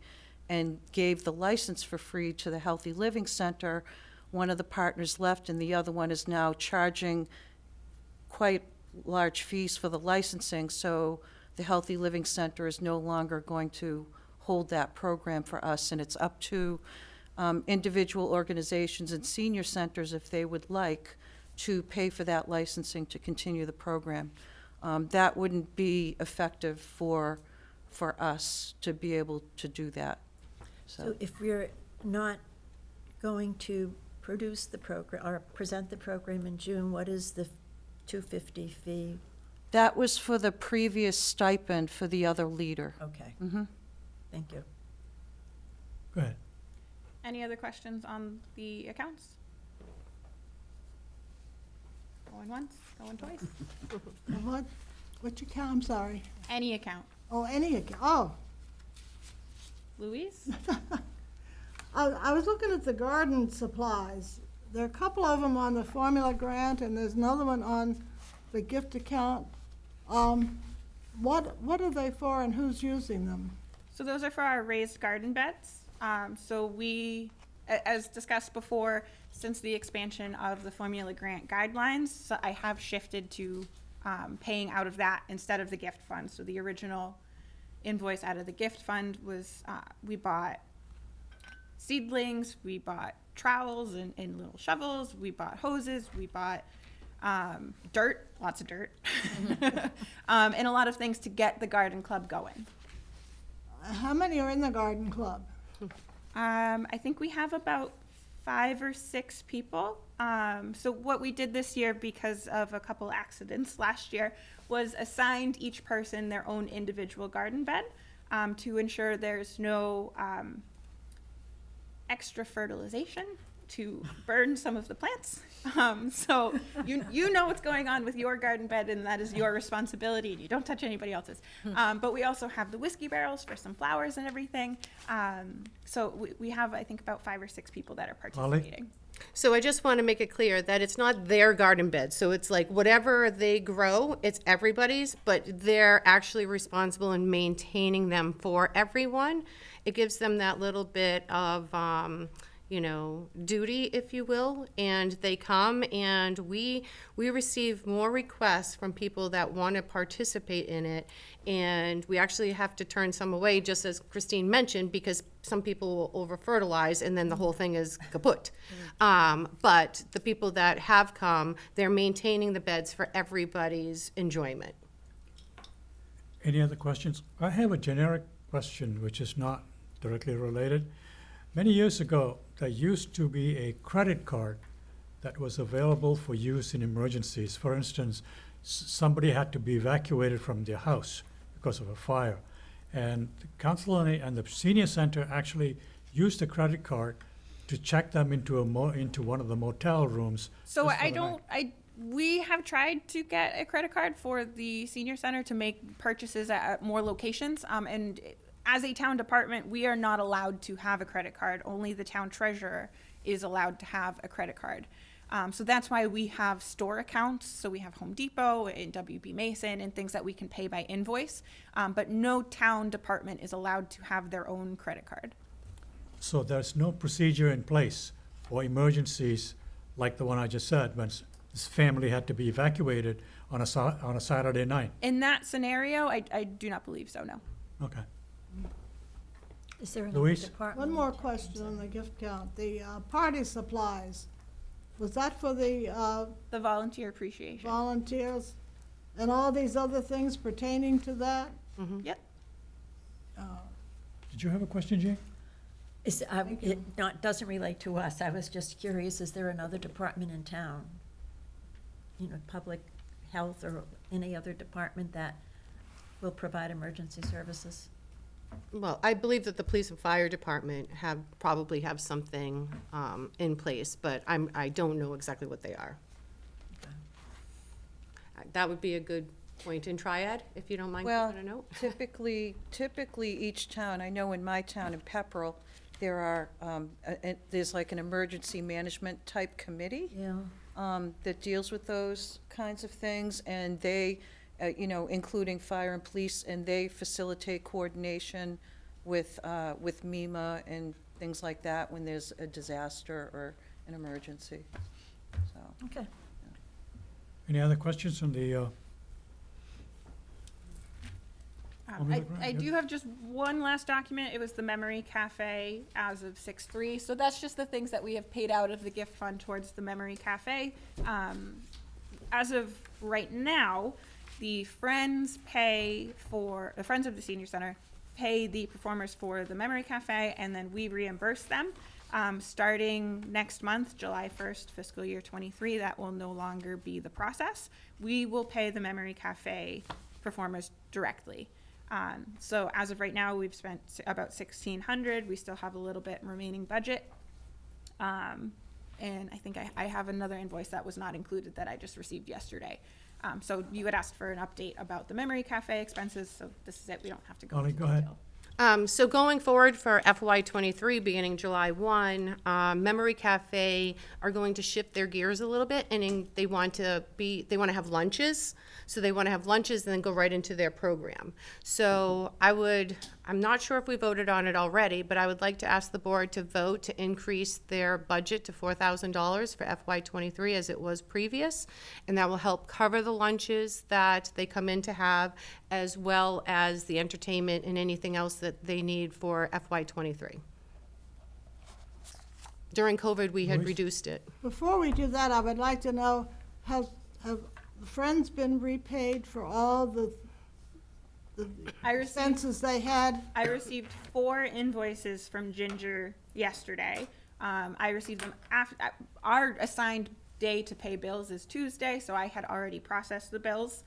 Speaker 4: and gave the license for free to the Healthy Living Center, one of the partners left and the other one is now charging quite large fees for the licensing, so the Healthy Living Center is no longer going to hold that program for us, and it's up to individual organizations and senior centers, if they would like, to pay for that licensing to continue the program. That wouldn't be effective for us to be able to do that.
Speaker 9: So if we're not going to produce the program or present the program in June, what is the $250 fee?
Speaker 4: That was for the previous stipend for the other leader.
Speaker 9: Okay,
Speaker 4: Mm-hmm.
Speaker 9: thank you.
Speaker 1: Go ahead.
Speaker 10: Any other questions on the accounts? Going once, going twice?
Speaker 5: What's your count? I'm sorry.
Speaker 10: Any account.
Speaker 5: Oh, any account. Oh,
Speaker 10: Louise?
Speaker 5: I was looking at the garden supplies. There are a couple of them on the formula grant, and there's another one on the gift account. What are they for, and who's using them?
Speaker 10: So those are for our raised garden beds. So we, as discussed before, since the expansion of the formula grant guidelines, so I have shifted to paying out of that instead of the gift fund. So the original invoice out of the gift fund was, we bought seedlings, we bought trowels and little shovels, we bought hoses, we bought dirt, lots of dirt, and a lot of things to get the garden club going.
Speaker 5: How many are in the garden club?
Speaker 10: I think we have about 5 or 6 people. So what we did this year, because of a couple accidents last year, was assigned each person their own individual garden bed to ensure there's no extra fertilization to burn some of the plants. So you know what's going on with your garden bed, and that is your responsibility, and you don't touch anybody else's. But we also have the whiskey barrels for some flowers and everything. So we have, I think, about 5 or 6 people that are participating.
Speaker 3: So I just want to make it clear that it's not their garden bed. So it's like whatever they grow, it's everybody's, but they're actually responsible in maintaining them for everyone. It gives them that little bit of, duty, if you will, and they come, and we receive more requests from people that want to participate in it, and we actually have to turn some away, just as Christine mentioned, because some people will over-fertilize, and then the whole thing is kaput. But the people that have come, they're maintaining the beds for everybody's enjoyment.
Speaker 1: Any other questions? I have a generic question which is not directly related. Many years ago, there used to be a credit card that was available for use in emergencies. For instance, somebody had to be evacuated from their house because of a fire. And the council and the senior center actually used the credit card to check them into one of the motel rooms.
Speaker 10: So
Speaker 1: just for the night.
Speaker 10: we have tried to get a credit card for the senior center to make purchases at more locations. And as a town department, we are not allowed to have a credit card. Only the town treasurer is allowed to have a credit card. So that's why we have store accounts. So we have Home Depot and WB Mason and things that we can pay by invoice. But no town department is allowed to have their own credit card.
Speaker 1: So there's no procedure in place for emergencies like the one I just said, when this family had to be evacuated on a Saturday night.
Speaker 10: In that scenario, I do not believe so, no.
Speaker 1: Okay.
Speaker 9: Is there another
Speaker 1: Louise?
Speaker 9: department?
Speaker 5: One more question on the gift count. The party supplies, was that for the
Speaker 10: The volunteer appreciation.
Speaker 5: volunteers and all these other things pertaining to that?
Speaker 10: Yep.
Speaker 1: Did you have a question, Jane?
Speaker 9: Doesn't relate to us. I was just curious, is there another department in town? Public health or any other department that will provide emergency services?
Speaker 3: Well, I believe that the police and fire department probably have something in place, but I don't know exactly what they are. That would be a good point in Triad, if you don't mind
Speaker 4: Well,
Speaker 3: giving a note.
Speaker 4: typically each town, I know in my town in Pepperell, there's like an emergency management type committee
Speaker 9: Yeah.
Speaker 4: that deals with those kinds of things, and they, including fire and police, and they facilitate coordination with MEMA and things like that when there's a disaster or an emergency, so.
Speaker 9: Okay.
Speaker 1: Any other questions from the,
Speaker 10: I do have just one last document. It was the Memory Cafe as of 6/3. So that's just the things that we have paid out of the gift fund towards the Memory Cafe. As of right now, the Friends of the Senior Center pay the performers for the Memory Cafe, and then we reimburse them. Starting next month, July 1st, fiscal year 23, that will no longer be the process. We will pay the Memory Cafe performers directly. So as of right now, we've spent about $1,600. We still have a little bit remaining budget. And I think I have another invoice that was not included that I just received yesterday. So you had asked for an update about the Memory Cafe expenses, so this is it. We don't have to go
Speaker 1: Ollie,
Speaker 10: into
Speaker 1: go ahead.
Speaker 10: detail.
Speaker 3: So going forward for FY23, beginning July 1, Memory Cafe are going to shift their gears a little bit, and they want to have lunches. So they want to have lunches and then go right into their program. So I'm not sure if we voted on it already, but I would like to ask the board to vote to increase their budget to $4,000 for FY23 as it was previous. And that will help cover the lunches that they come in to have, as well as the entertainment and anything else that they need for FY23. During COVID, we had
Speaker 1: Louise?
Speaker 3: reduced it.
Speaker 5: Before we do that, I would like to know, have Friends been repaid for all the
Speaker 10: I received
Speaker 5: expenses they had?
Speaker 10: I received 4 invoices from Ginger yesterday. I received them after our assigned day to pay bills is Tuesday, so I had already processed the bills.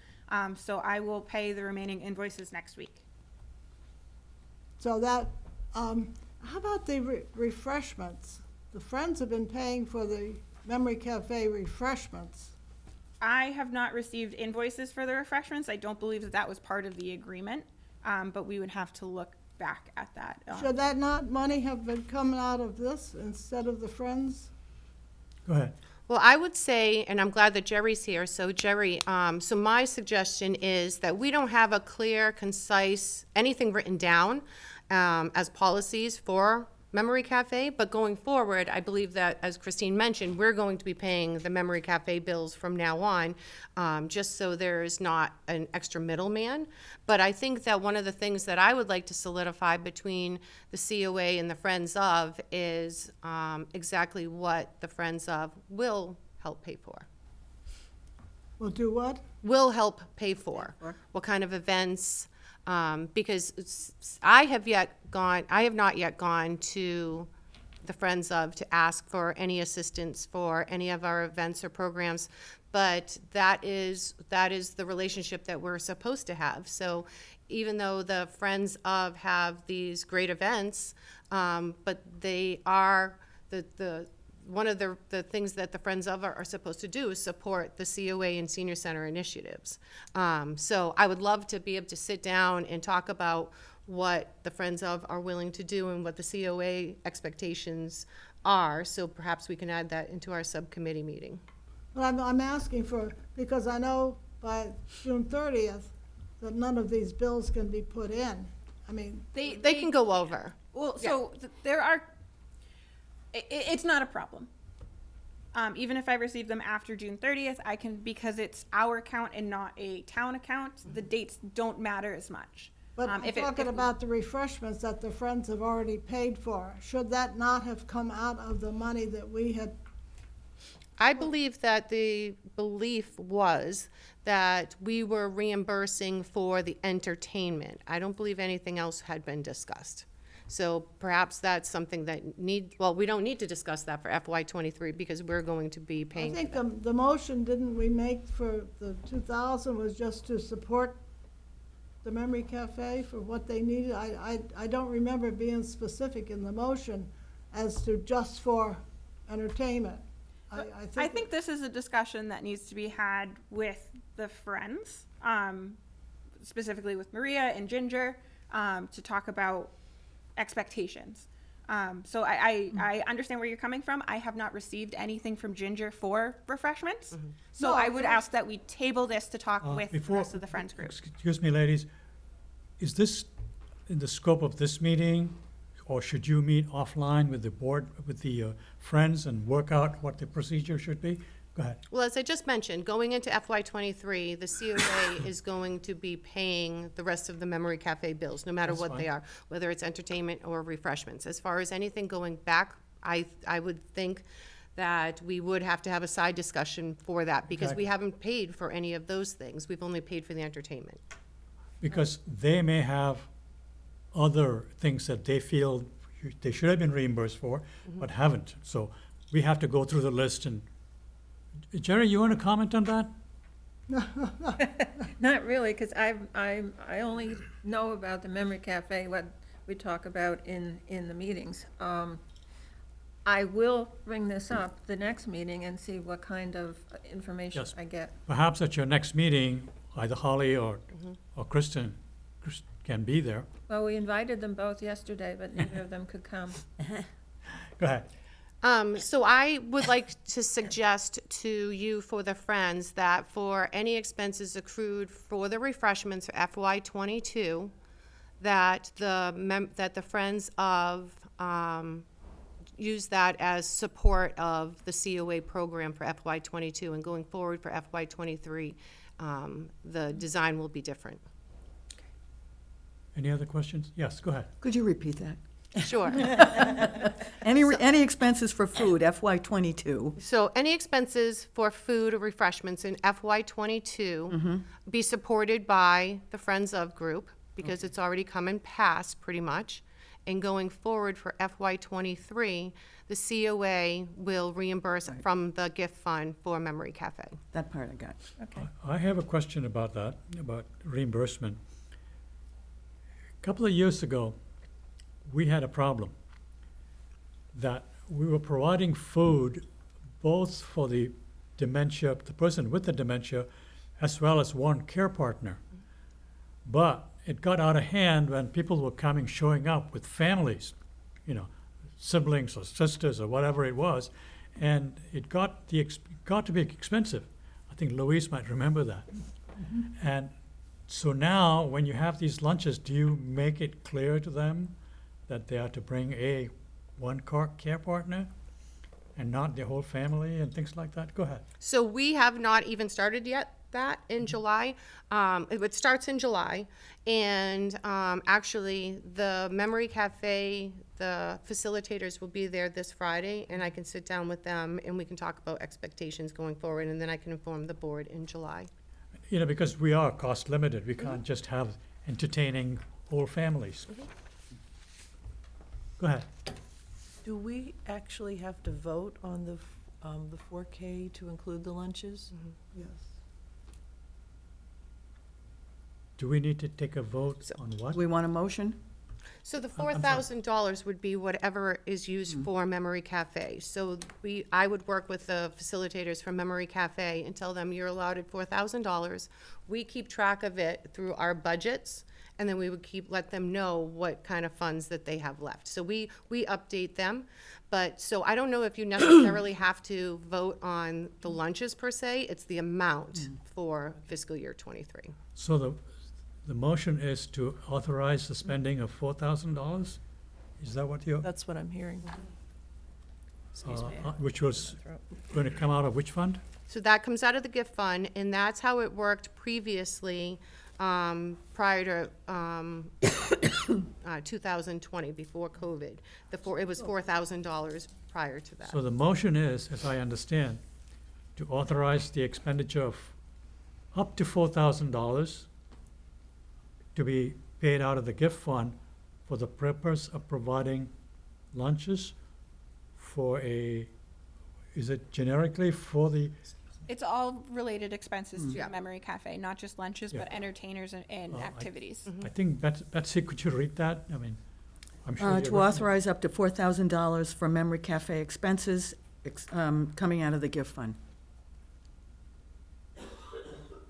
Speaker 10: So I will pay the remaining invoices next week.
Speaker 5: So that, how about the refreshments? The Friends have been paying for the Memory Cafe refreshments.
Speaker 10: I have not received invoices for the refreshments. I don't believe that that was part of the agreement, but we would have to look back at that.
Speaker 5: Should that not money have been coming out of this instead of the Friends?
Speaker 1: Go ahead.
Speaker 3: Well, I would say, and I'm glad that Jerry's here, so Jerry, so my suggestion is that we don't have a clear, concise, anything written down as policies for Memory Cafe, but going forward, I believe that, as Christine mentioned, we're going to be paying the Memory Cafe bills from now on, just so there's not an extra middleman. But I think that one of the things that I would like to solidify between the COA and the Friends of is exactly what the Friends of will help pay for.
Speaker 5: Will do what?
Speaker 3: Will help pay for. What kind of events, because I have not yet gone to the Friends of to ask for any assistance for any of our events or programs, but that is the relationship that we're supposed to have. So even though the Friends of have these great events, but they are one of the things that the Friends of are supposed to do is support the COA and Senior Center initiatives. So I would love to be able to sit down and talk about what the Friends of are willing to do and what the COA expectations are, so perhaps we can add that into our subcommittee meeting.
Speaker 5: But I'm asking for, because I know by June 30th that none of these bills can be put in. I mean,
Speaker 3: They can go over.
Speaker 10: Well, so there are. It's not a problem. Even if I receive them after June 30th, I can, because it's our account and not a town account, the dates don't matter as much.
Speaker 5: but I'm talking about the refreshments that the Friends have already paid for. Should that not have come out of the money that we had?
Speaker 3: I believe that the belief was that we were reimbursing for the entertainment. I don't believe anything else had been discussed. So perhaps that's something that we don't need to discuss that for FY23 because we're going to be
Speaker 5: I
Speaker 3: paying for
Speaker 5: think
Speaker 3: that.
Speaker 5: the motion, didn't we make for the 2,000 was just to support the Memory Cafe for what they needed? I don't remember being specific in the motion as to just for entertainment.
Speaker 10: I think this is a discussion that needs to be had with the Friends, specifically with Maria and Ginger, to talk about expectations. So I understand where you're coming from. I have not received anything from Ginger for refreshments. So
Speaker 5: No,
Speaker 10: I would ask that we table this to talk with the
Speaker 1: Before-
Speaker 10: rest of the Friends group.
Speaker 1: Excuse me, ladies. Is this in the scope of this meeting, or should you meet offline with the board, with the Friends, and work out what the procedure should be? Go ahead.
Speaker 3: Well, as I just mentioned, going into FY23, the COA is going to be paying the rest of the Memory Cafe bills, no matter
Speaker 1: That's
Speaker 3: what they
Speaker 1: fine.
Speaker 3: are, whether it's entertainment or refreshments. As far as anything going back, I would think that we would have to have a side discussion for that, because we
Speaker 1: Exactly.
Speaker 3: haven't paid for any of those things. We've only paid for the entertainment.
Speaker 1: Because they may have other things that they feel they should have been reimbursed for, but haven't. So we have to go through the list and, Jerry, you want to comment on that?
Speaker 7: Not really, because I only know about the Memory Cafe, what we talk about in the meetings. I will bring this up the next meeting and see what kind of information
Speaker 1: Yes.
Speaker 7: I get.
Speaker 1: Perhaps at your next meeting, either Holly or Kristen can be there.
Speaker 7: Well, we invited them both yesterday, but neither of them could come.
Speaker 1: Go ahead.
Speaker 3: So I would like to suggest to you, for the Friends, that for any expenses accrued for the refreshments for FY22, that the Friends of use that as support of the COA program for FY22, and going forward for FY23, the design will be different.
Speaker 1: Any other questions? Yes, go ahead.
Speaker 8: Could you repeat that?
Speaker 3: Sure.
Speaker 8: Any any expenses for food, FY '22.
Speaker 3: So any expenses for food or refreshments in FY '22 be supported by the Friends of Group, because it's already come and passed pretty much. And going forward for FY '23, the COA will reimburse from the gift fund for Memory Cafe.
Speaker 8: That part I got.
Speaker 2: Okay.
Speaker 1: I have a question about that, about reimbursement. A couple of years ago, we had a problem that we were providing food both for the dementia, the person with the dementia, as well as one care partner. But it got out of hand when people were showing up with families, siblings or sisters or whatever it was, and it got to be expensive. I think Louise might remember that. And so now, when you have these lunches, do you make it clear to them that they are to bring one care partner and not the whole family and things like that? Go ahead.
Speaker 3: So we have not even started yet that in July. It starts in July. And actually, the Memory Cafe, the facilitators will be there this Friday, and I can sit down with them and we can talk about expectations going forward, and then I can inform the board in July.
Speaker 1: Because we are cost limited, we can't just have entertaining whole families. Go ahead.
Speaker 11: Do we actually have to vote on the 4K to include the lunches?
Speaker 5: Yes.
Speaker 1: Do we need to take a vote on what?
Speaker 8: Do we want a motion?
Speaker 3: So the
Speaker 1: I'm sorry.
Speaker 3: $4,000 would be whatever is used for Memory Cafe. So I would work with the facilitators from Memory Cafe and tell them you're allowed at $4,000. We keep track of it through our budgets, and then we would let them know what kind of funds that they have left. So we update them. But, so I don't know if you necessarily have to vote on the lunches per se. It's the amount for fiscal year '23.
Speaker 1: So the motion is to authorize the spending of $4,000? Is that what you're,
Speaker 11: That's what I'm hearing.
Speaker 1: which was going to come out of which fund?
Speaker 3: So that comes out of the gift fund, and that's how it worked previously, prior to 2020, before COVID. It was $4,000 prior to that.
Speaker 1: So the motion is, as I understand, to authorize the expenditure of up to $4,000 to be paid out of the gift fund for the purpose of providing lunches for is it generically for the,
Speaker 10: It's all related expenses to
Speaker 3: Yeah.
Speaker 10: Memory Cafe, not just lunches, but
Speaker 1: Yeah.
Speaker 10: entertainers and
Speaker 1: Oh, I-
Speaker 10: activities.
Speaker 1: I think Betsy, could you read that? I mean, I'm sure.
Speaker 8: To
Speaker 1: you're-
Speaker 8: authorize up to $4,000 for Memory Cafe expenses coming out of the gift fund.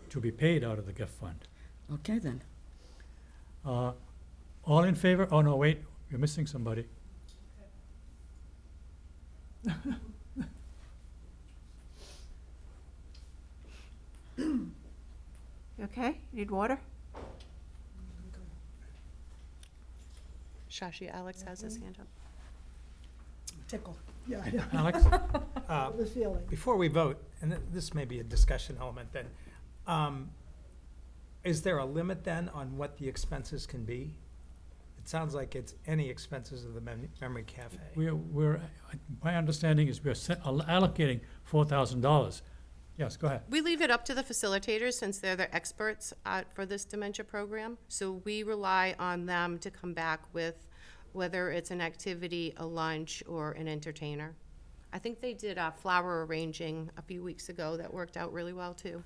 Speaker 1: To be paid out of the gift fund.
Speaker 8: Okay, then.
Speaker 1: All in favor? Oh, no, wait, you're missing somebody.
Speaker 2: You okay? You need water?
Speaker 3: Shashi, Alex has his hand up.
Speaker 5: Tickle. Yeah, I know.
Speaker 1: Alex?
Speaker 5: The feeling.
Speaker 6: Before we vote, and this may be a discussion element then, is there a limit then on what the expenses can be? It sounds like it's any expenses of the Memory Cafe.
Speaker 1: My understanding is we're allocating $4,000. Yes, go ahead.
Speaker 3: We leave it up to the facilitators since they're the experts for this dementia program. So we rely on them to come back with whether it's an activity, a lunch, or an entertainer. I think they did flower arranging a few weeks ago that worked out really well too.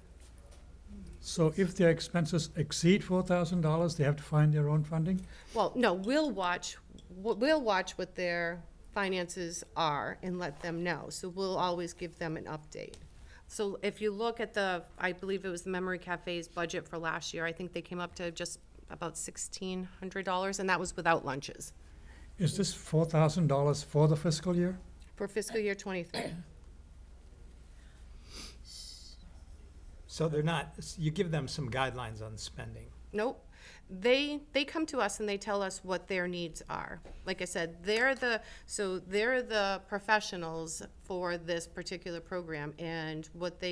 Speaker 1: So if their expenses exceed $4,000, they have to find their own funding?
Speaker 3: Well, no, we'll watch what their finances are and let them know. So we'll always give them an update. So if you look at I believe it was the Memory Cafe's budget for last year, I think they came up to just about $1,600, and that was without lunches
Speaker 1: Is this $4,000 for the fiscal year?
Speaker 3: for fiscal year '23.
Speaker 6: So they're not, you give them some guidelines on spending.
Speaker 3: Nope. They come to us and they tell us what their needs are. Like I said, they're the professionals for this particular program, and what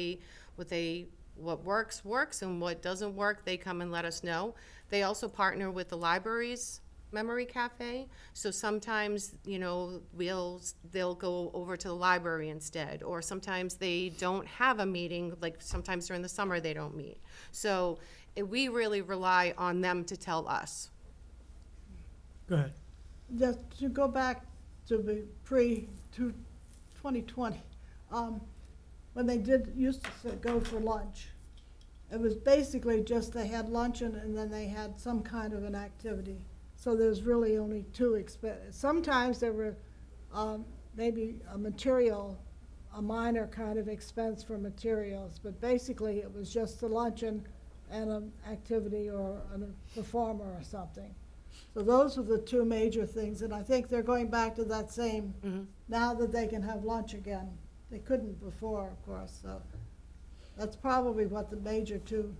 Speaker 3: works and what doesn't work, they come and let us know. They also partner with the libraries Memory Cafe. So sometimes, you know, they'll go over to the library instead, or sometimes they don't have a meeting, like sometimes during the summer they don't meet. So we really rely on them to tell us.
Speaker 1: Go ahead.
Speaker 5: Just to go back to the pre-2020, when they used to go for lunch, it was basically just they had luncheon and then they had some kind of an activity. So there's really only two expenses. Sometimes there were maybe a minor kind of expense for materials, but basically it was just the luncheon and an activity or a performer or something. So those are the two major things, and I think they're going back to that same, now that they can have lunch again. They couldn't before, of course, so that's probably what the major two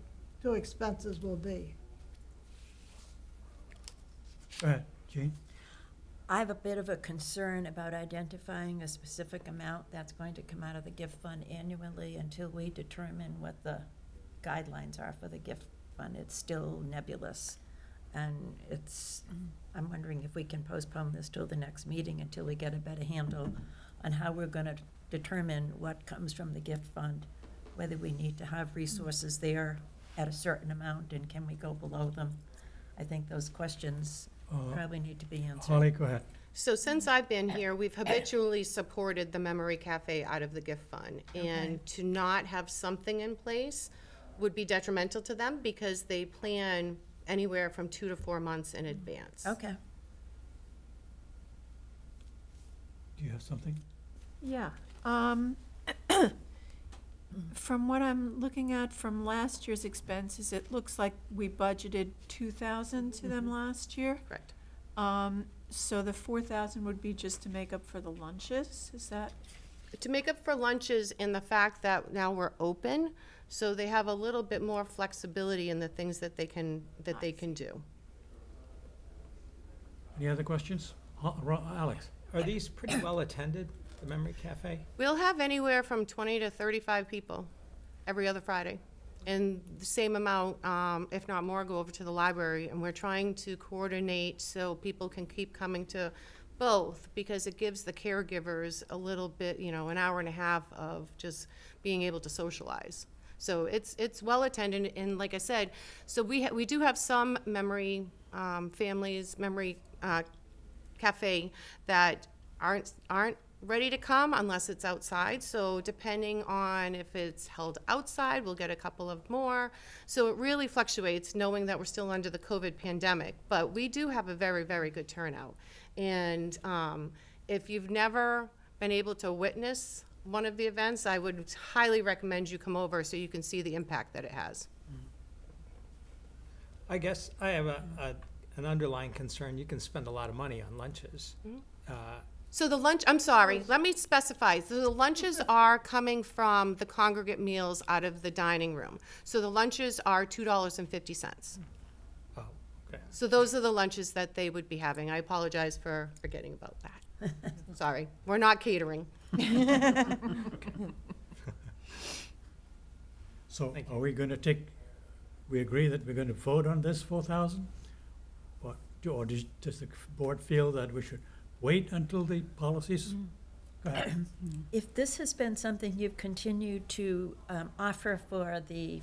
Speaker 5: expenses will be.
Speaker 1: Go ahead, Jean.
Speaker 9: I have a bit of a concern about identifying a specific amount that's going to come out of the gift fund annually until we determine what the guidelines are for the gift fund. It's still nebulous. And I'm wondering if we can postpone this till the next meeting until we get a better handle on how we're going to determine what comes from the gift fund, whether we need to have resources there at a certain amount and can we go below them. I think those questions probably need to be answered.
Speaker 1: Holly, go ahead.
Speaker 3: So since I've been here, we've habitually supported the Memory Cafe out of the gift fund. And to not have something in place would be detrimental to them because they plan anywhere from 2 to 4 months in advance.
Speaker 9: Okay.
Speaker 1: Do you have something?
Speaker 2: Yeah. From what I'm looking at from last year's expenses, it looks like we budgeted 2,000 to them last year.
Speaker 3: Correct.
Speaker 2: So the 4,000 would be just to make up for the lunches, is that?
Speaker 3: To make up for lunches and the fact that now we're open, so they have a little bit more flexibility in the things that they can do.
Speaker 1: Any other questions? Alex?
Speaker 6: Are these pretty well attended, the Memory Cafe?
Speaker 3: We'll have anywhere from 20 to 35 people every other Friday. And the same amount, if not more, go over to the library. And we're trying to coordinate so people can keep coming to both because it gives the caregivers a little bit, you know, an hour and a half of just being able to socialize. So it's well attended, and like I said, so we do have some memory families, memory cafe that aren't ready to come unless it's outside. So depending on if it's held outside, we'll get a couple of more. So it really fluctuates, knowing that we're still under the COVID pandemic. But we do have a very, very good turnout. And if you've never been able to witness one of the events, I would highly recommend you come over so you can see the impact that it has.
Speaker 6: I guess I have an underlying concern. You can spend a lot of money on lunches.
Speaker 3: So the lunch, I'm sorry, let me specify. So the lunches are coming from the congregate meals out of the dining room. So the lunches are $2.50.
Speaker 6: Oh, okay.
Speaker 3: So those are the lunches that they would be having. I apologize for forgetting about that. Sorry, we're not catering.
Speaker 1: So
Speaker 6: Thank
Speaker 1: are we going to we agree that we're going to vote on this 4,000? Or does the board feel that we should wait until the policies? Go ahead.
Speaker 9: If this has been something you've continued to offer for the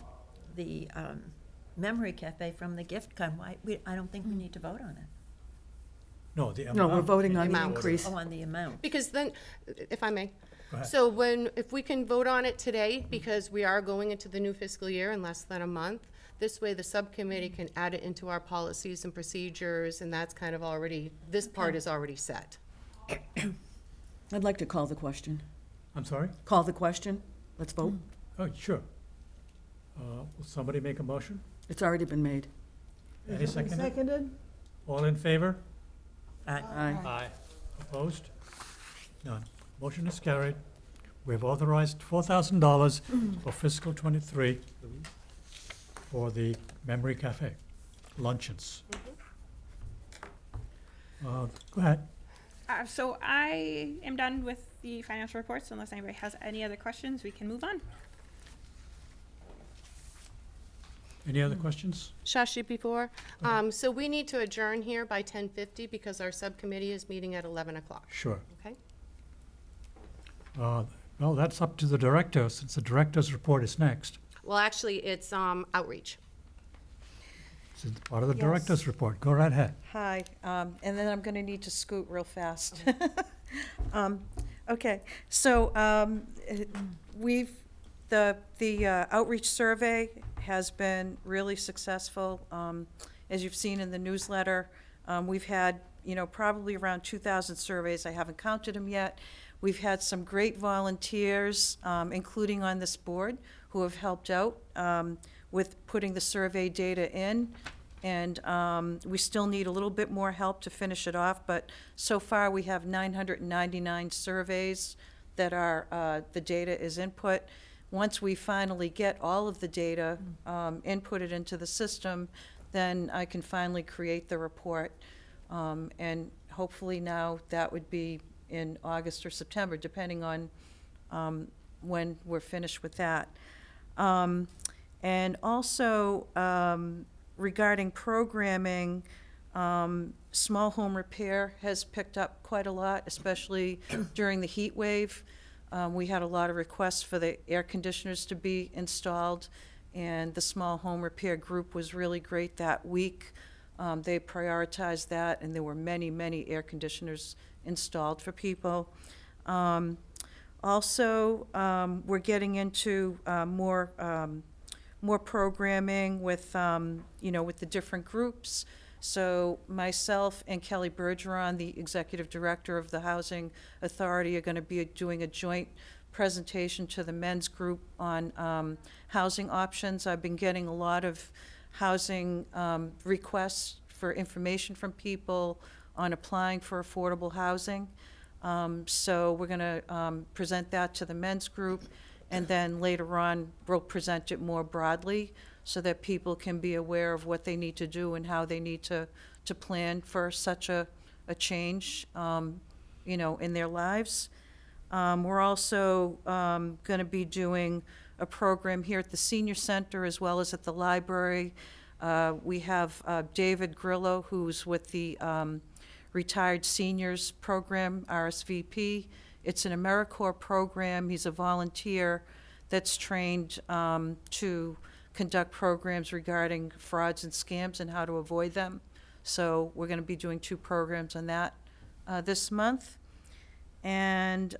Speaker 9: Memory Cafe from the gift card, I don't think we need to vote on it.
Speaker 1: No, the
Speaker 8: No, we're
Speaker 1: amount.
Speaker 8: voting on the
Speaker 3: Amount.
Speaker 8: increase.
Speaker 9: Oh, on the amount.
Speaker 3: Because then, if I may,
Speaker 1: Go ahead.
Speaker 3: so if we can vote on it today, because we are going into the new fiscal year in less than a month, this way the subcommittee can add it into our policies and procedures, and that's kind of already, this part is already set.
Speaker 8: I'd like to call the question.
Speaker 1: I'm sorry?
Speaker 8: Call the question. Let's vote.
Speaker 1: Oh, sure. Will somebody make a motion?
Speaker 8: It's already been made.
Speaker 1: Any second?
Speaker 5: Seconded?
Speaker 1: All in favor?
Speaker 8: Aye.
Speaker 6: Aye.
Speaker 1: Opposed? None. Motion is carried. We have authorized $4,000 for fiscal '23 for the Memory Cafe luncheons. Go ahead.
Speaker 10: So I am done with the financial reports. Unless anybody has any other questions, we can move on.
Speaker 1: Any other questions?
Speaker 3: Shashi, before, so we need to adjourn here by 10:50 because our subcommittee is meeting at 11 o'clock,
Speaker 1: Sure.
Speaker 3: okay?
Speaker 1: Well, that's up to the director, since the director's report is next.
Speaker 3: Well, actually, it's outreach.
Speaker 1: It's part of the
Speaker 4: Yes.
Speaker 1: director's report. Go right ahead.
Speaker 4: Hi, and then I'm going to need to scoot real fast. Okay, so the outreach survey has been really successful. As you've seen in the newsletter, we've had, probably around 2,000 surveys. I haven't counted them yet. We've had some great volunteers, including on this board, who have helped out with putting the survey data in. And we still need a little bit more help to finish it off, but so far we have 999 surveys that are, the data is input. Once we finally get all of the data inputted into the system, then I can finally create the report. And hopefully now that would be in August or September, depending on when we're finished with that. And also, regarding programming, small home repair has picked up quite a lot, especially during the heat wave. We had a lot of requests for the air conditioners to be installed, and the small home repair group was really great that week. They prioritized that, and there were many, many air conditioners installed for people. Also, we're getting into more programming with, with the different groups. So myself and Kelly Bergeron, the executive director of the Housing Authority, are going to be doing a joint presentation to the men's group on housing options. I've been getting a lot of housing requests for information from people on applying for affordable housing. So we're going to present that to the men's group. And then later on, we'll present it more broadly so that people can be aware of what they need to do and how they need to plan for such a change, in their lives. We're also going to be doing a program here at the senior center as well as at the library. We have David Grillo, who's with the Retired Seniors Program, RSVP. It's an AmeriCorps program. He's a volunteer that's trained to conduct programs regarding frauds and scams and how to avoid them. So we're going to be doing 2 programs on that this month. And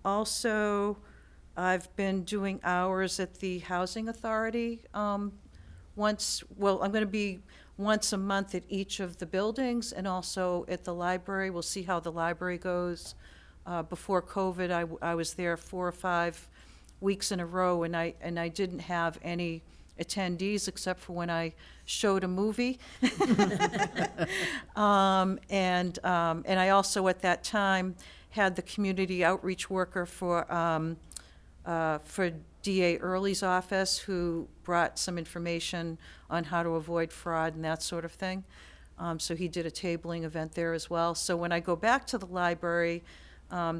Speaker 4: also, I've been doing hours at the Housing Authority I'm going to be once a month at each of the buildings and also at the library. We'll see how the library goes. Before COVID, I was there 4 or 5 weeks in a row, and I didn't have any attendees except for when I showed a movie. And I also at that time had the community outreach worker for DA Early's office, who brought some information on how to avoid fraud and that sort of thing. So he did a tabling event there as well. So when I go back to the library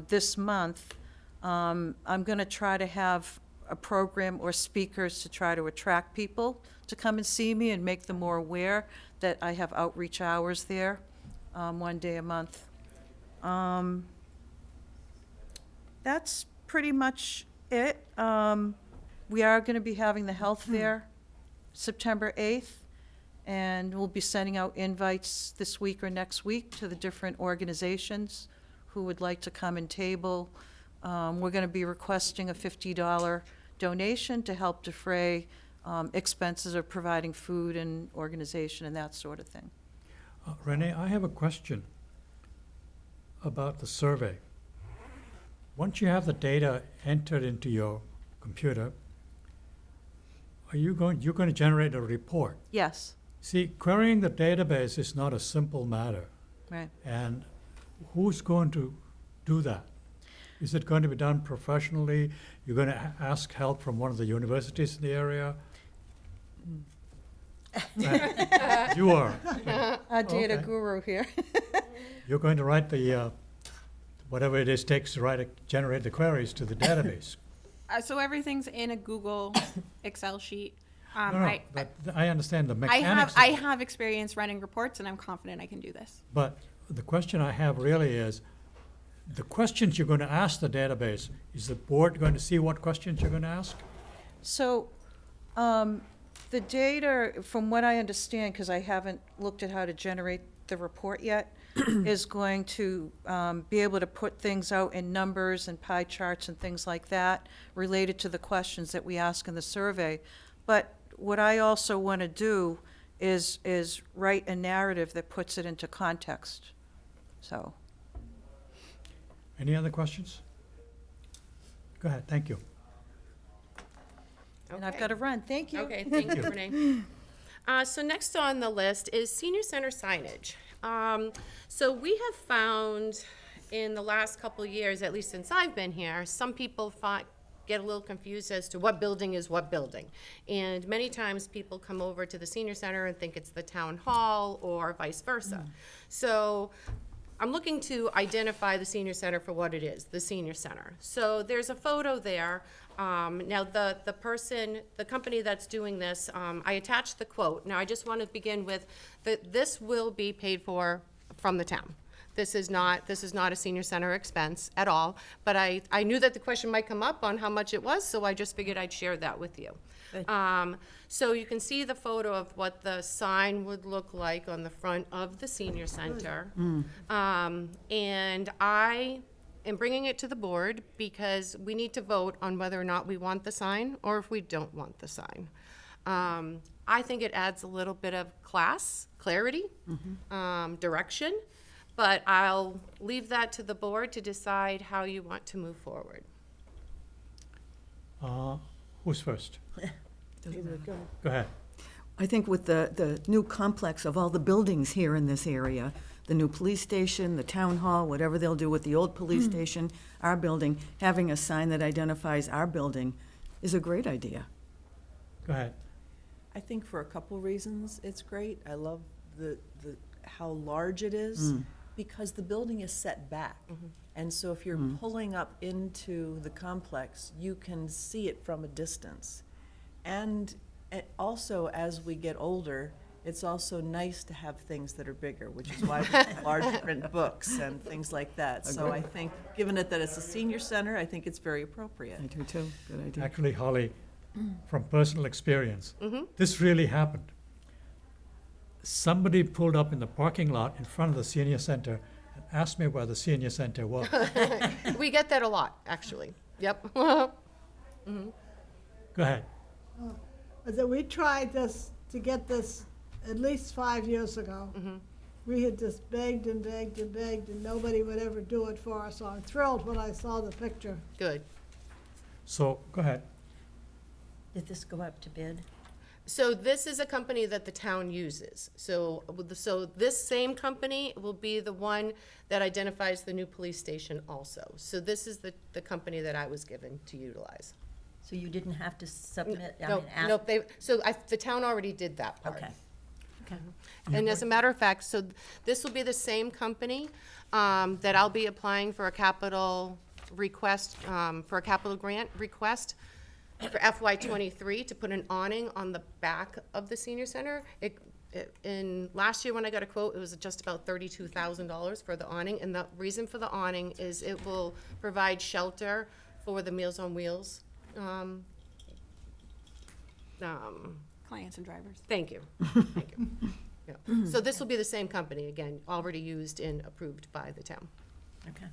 Speaker 4: this month, I'm going to try to have a program or speakers to try to attract people to come and see me and make them more aware that I have outreach hours there, 1 day a month. That's pretty much it. We are going to be having the health fair September 8th, and we'll be sending out invites this week or next week to the different organizations who would like to come and table. We're going to be requesting a $50 donation to help defray expenses of providing food and organization and that sort of thing.
Speaker 1: Renee, I have a question about the survey. Once you have the data entered into your computer, you're going to generate a report.
Speaker 4: Yes,
Speaker 1: See, querying the database is not a simple matter.
Speaker 4: right.
Speaker 1: And who's going to do that? Is it going to be done professionally? You're going to ask help from one of the universities in the area? You are.
Speaker 4: Our data
Speaker 1: Okay.
Speaker 4: guru here.
Speaker 1: You're going to write the, whatever it is takes to generate the queries to the database.
Speaker 10: So everything's in a Google Excel sheet.
Speaker 1: No, but I understand the
Speaker 10: I
Speaker 1: mechanics.
Speaker 10: have experience running reports, and I'm confident I can do this.
Speaker 1: But the question I have really is, the questions you're going to ask the database, is the board going to see what questions you're going to ask?
Speaker 4: So, the data, from what I understand, because I haven't looked at how to generate the report yet, is going to be able to put things out in numbers and pie charts and things like that related to the questions that we ask in the survey. But what I also want to do is write a narrative that puts it into context. So,
Speaker 1: Any other questions? Go ahead, thank you.
Speaker 4: and I've got to run. Thank you.
Speaker 3: Okay, thank you, Renee. So next on the list is senior center signage. So we have found in the last couple of years, at least since I've been here, some people get a little confused as to what building is what building. And many times people come over to the senior center and think it's the town hall or vice versa. So I'm looking to identify the senior center for what it is, the senior center. So there's a photo there. Now the company that's doing this, I attached the quote. Now I just want to begin with that this will be paid for from the town. This is not a senior center expense at all, but I knew that the question might come up on how much it was, so I just figured I'd share that with you. So you can see the photo of what the sign would look like on the front of the senior center. And I am bringing it to the board because we need to vote on whether or not we want the sign or if we don't want the sign. I think it adds a little bit of clarity, direction, but I'll leave that to the board to decide how you want to move forward.
Speaker 1: Who's first? Go ahead.
Speaker 8: I think with the new complex of all the buildings here in this area, the new police station, the town hall, whatever they'll do with the old police station, our building, having a sign that identifies our building is a great idea.
Speaker 1: Go ahead.
Speaker 11: I think for a couple reasons, it's great. I love the how large it is, because the building is set back. And so if you're pulling up into the complex, you can see it from a distance. And also, as we get older, it's also nice to have things that are bigger, which is why we have large print books and things like that. So I think, given it that it's a senior center, I think it's very appropriate.
Speaker 8: I do too, good idea.
Speaker 1: Actually, Holly, from personal experience, this really happened. Somebody pulled up in the parking lot in front of the senior center and asked me where the senior center was.
Speaker 3: We get that a lot, actually. Yep.
Speaker 1: Go ahead.
Speaker 5: But that we tried this, to get this at least 5 years ago. We had just begged and begged and begged, and nobody would ever do it for us. So I'm thrilled when I saw the picture.
Speaker 3: Good.
Speaker 1: So, go ahead.
Speaker 9: Did this go up to bid?
Speaker 3: So this is a company that the town uses. So this same company will be the one that identifies the new police station also. So this is the company that I was given to utilize.
Speaker 9: So you didn't have to submit,
Speaker 3: No, the town already did that part.
Speaker 9: Okay. Okay.
Speaker 3: And as a matter of fact, so this will be the same company that I'll be applying for a capital request, for a capital grant request for FY '23 to put an awning on the back of the senior center. In last year when I got a quote, it was just about $32,000 for the awning, and the reason for the awning is it will provide shelter for the Meals on Wheels.
Speaker 10: Clients and drivers.
Speaker 3: Thank you, thank you. Yeah. So this will be the same company, again, already used and approved by the town.
Speaker 9: Okay.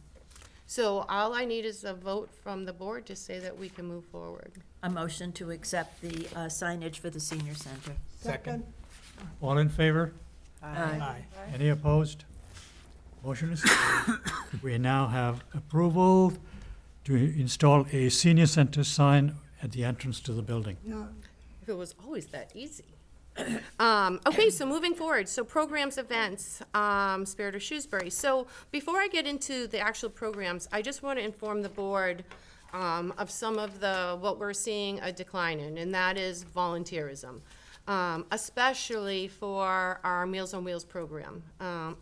Speaker 3: So all I need is a vote from the board to say that we can move forward.
Speaker 9: A motion to accept the signage for the senior center.
Speaker 5: Second.
Speaker 1: All in favor?
Speaker 6: Aye.
Speaker 1: Any opposed? Motion is carried. We now have approval to install a senior center sign at the entrance to the building.
Speaker 5: Yeah.
Speaker 3: If it was always that easy. Okay, so moving forward, so programs, events, Spirit of Shrewsbury. So before I get into the actual programs, I just want to inform the board of some of what we're seeing a decline in, and that is volunteerism. Especially for our Meals on Wheels program,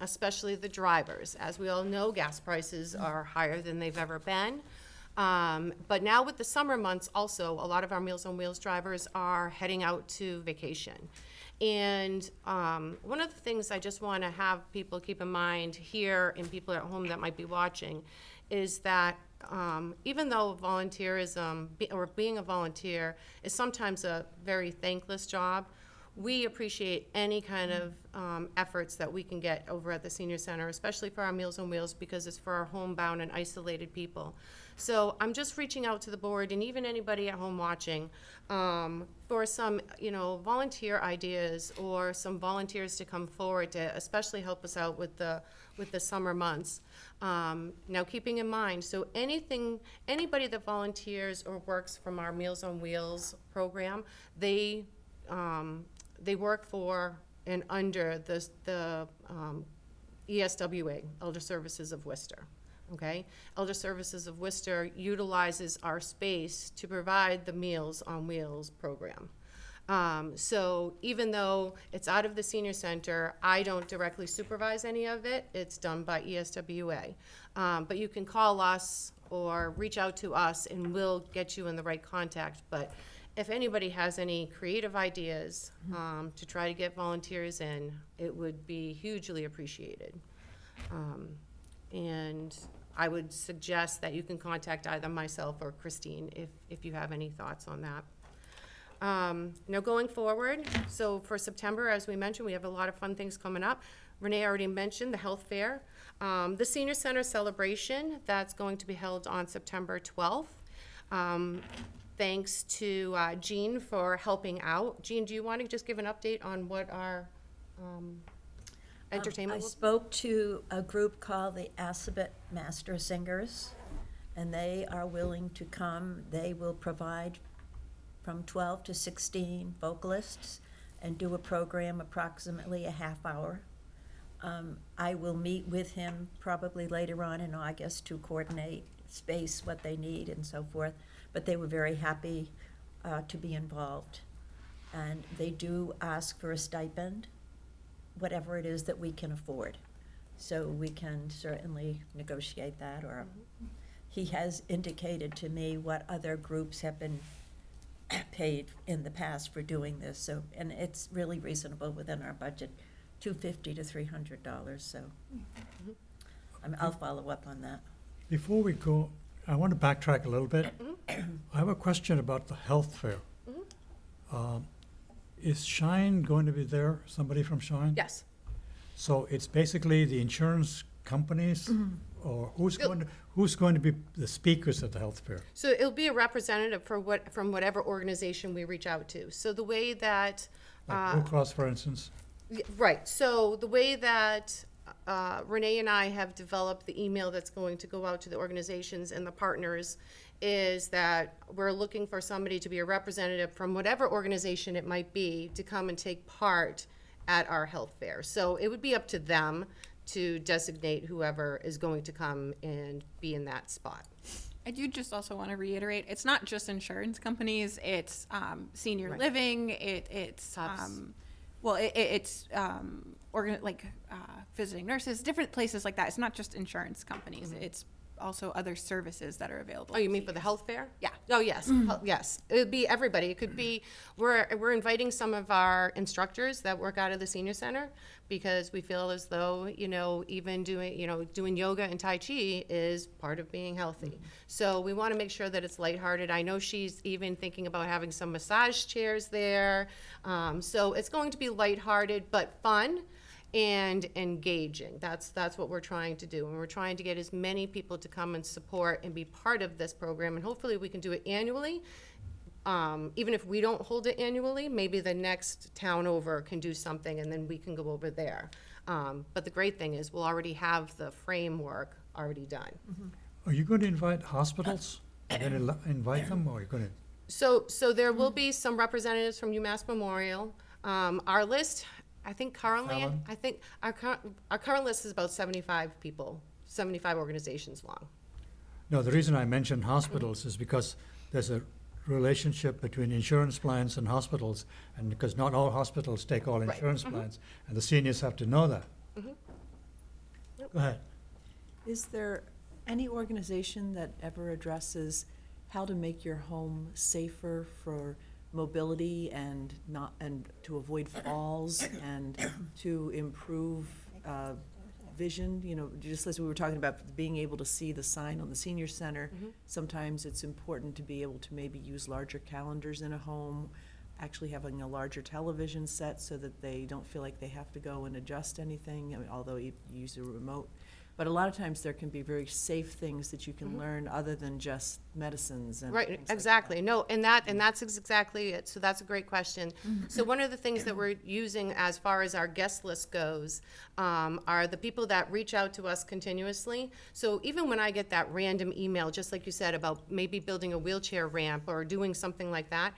Speaker 3: especially the drivers. As we all know, gas prices are higher than they've ever been. But now with the summer months also, a lot of our Meals on Wheels drivers are heading out to vacation. And one of the things I just want to have people keep in mind here and people at home that might be watching is that even though volunteerism or being a volunteer is sometimes a very thankless job, we appreciate any kind of efforts that we can get over at the Senior Center, especially for our Meals on Wheels, because it's for our homebound and isolated people. So I'm just reaching out to the board and even anybody at home watching for some, volunteer ideas or some volunteers to come forward to especially help us out with the summer months. Now, keeping in mind, so anybody that volunteers or works from our Meals on Wheels program, they work for and under the ESWA, Elder Services of Worcester. Okay, Elder Services of Worcester utilizes our space to provide the Meals on Wheels program. So even though it's out of the senior center, I don't directly supervise any of it. It's done by ESWA. But you can call us or reach out to us and we'll get you in the right contact. But if anybody has any creative ideas to try to get volunteers in, it would be hugely appreciated. And I would suggest that you can contact either myself or Christine if you have any thoughts on that. Now going forward, so for September, as we mentioned, we have a lot of fun things coming up. Renee already mentioned the health fair. The Senior Center celebration, that's going to be held on September 12th. Thanks to Jean for helping out. Jean, do you want to just give an update on what our entertainment
Speaker 9: I
Speaker 3: will?
Speaker 9: spoke to a group called the Assabet Master Singers, and they are willing to come. They will provide from 12 to 16 vocalists and do a program approximately a half hour. I will meet with him probably later on in August to coordinate space, what they need and so forth, but they were very happy to be involved. And they do ask for a stipend, whatever it is that we can afford. So we can certainly negotiate that, or he has indicated to me what other groups have been paid in the past for doing this, so, and it's really reasonable within our budget, $250 to $300, so I'll follow up on that.
Speaker 1: Before we go, I want to backtrack a little bit. I have a question about the health fair. Is Shine going to be there, somebody from Shine?
Speaker 3: Yes.
Speaker 1: So it's basically the insurance companies, or who's going to be the speakers at the health fair?
Speaker 3: So it'll be a representative from whatever organization we reach out to. So the way that,
Speaker 1: Like Blue Cross, for instance?
Speaker 3: right, so the way that Renee and I have developed the email that's going to go out to the organizations and the partners is that we're looking for somebody to be a representative from whatever organization it might be to come and take part at our health fair. So it would be up to them to designate whoever is going to come and be in that spot.
Speaker 10: I do just also want to reiterate, it's not just insurance companies, it's senior
Speaker 3: Right.
Speaker 10: living, it's visiting nurses, different places like that. It's not just insurance companies, it's also other services that are available.
Speaker 3: Oh, you mean for the health fair?
Speaker 10: Yeah.
Speaker 3: Oh, yes, yes. It would be everybody. It could be, we're inviting some of our instructors that work out of the senior center because we feel as though, even doing yoga and Tai Chi is part of being healthy. So we want to make sure that it's lighthearted. I know she's even thinking about having some massage chairs there. So it's going to be lighthearted but fun and engaging. That's what we're trying to do. And we're trying to get as many people to come and support and be part of this program. And hopefully we can do it annually. Even if we don't hold it annually, maybe the next town over can do something and then we can go over there. But the great thing is we'll already have the framework already done.
Speaker 1: Are you going to invite hospitals? Are you going to invite them, or are you going to?
Speaker 3: So there will be some representatives from UMass Memorial. Our list, I think currently,
Speaker 1: Fallon?
Speaker 3: I think our current list is about 75 people, 75 organizations long.
Speaker 1: No, the reason I mentioned hospitals is because there's a relationship between insurance plans and hospitals, and because not all hospitals take all
Speaker 3: Right.
Speaker 1: insurance plans, and the seniors have to know that. Go ahead.
Speaker 11: Is there any organization that ever addresses how to make your home safer for mobility and to avoid falls and to improve vision, just as we were talking about being able to see the sign on the senior center, sometimes it's important to be able to maybe use larger calendars in a home, actually having a larger television set so that they don't feel like they have to go and adjust anything, although you use a remote. But a lot of times there can be very safe things that you can learn other than just medicines and
Speaker 3: Right,
Speaker 11: things like that.
Speaker 3: exactly. No, and that's exactly it. So that's a great question. So one of the things that we're using as far as our guest list goes are the people that reach out to us continuously. So even when I get that random email, just like you said, about maybe building a wheelchair ramp or doing something like that,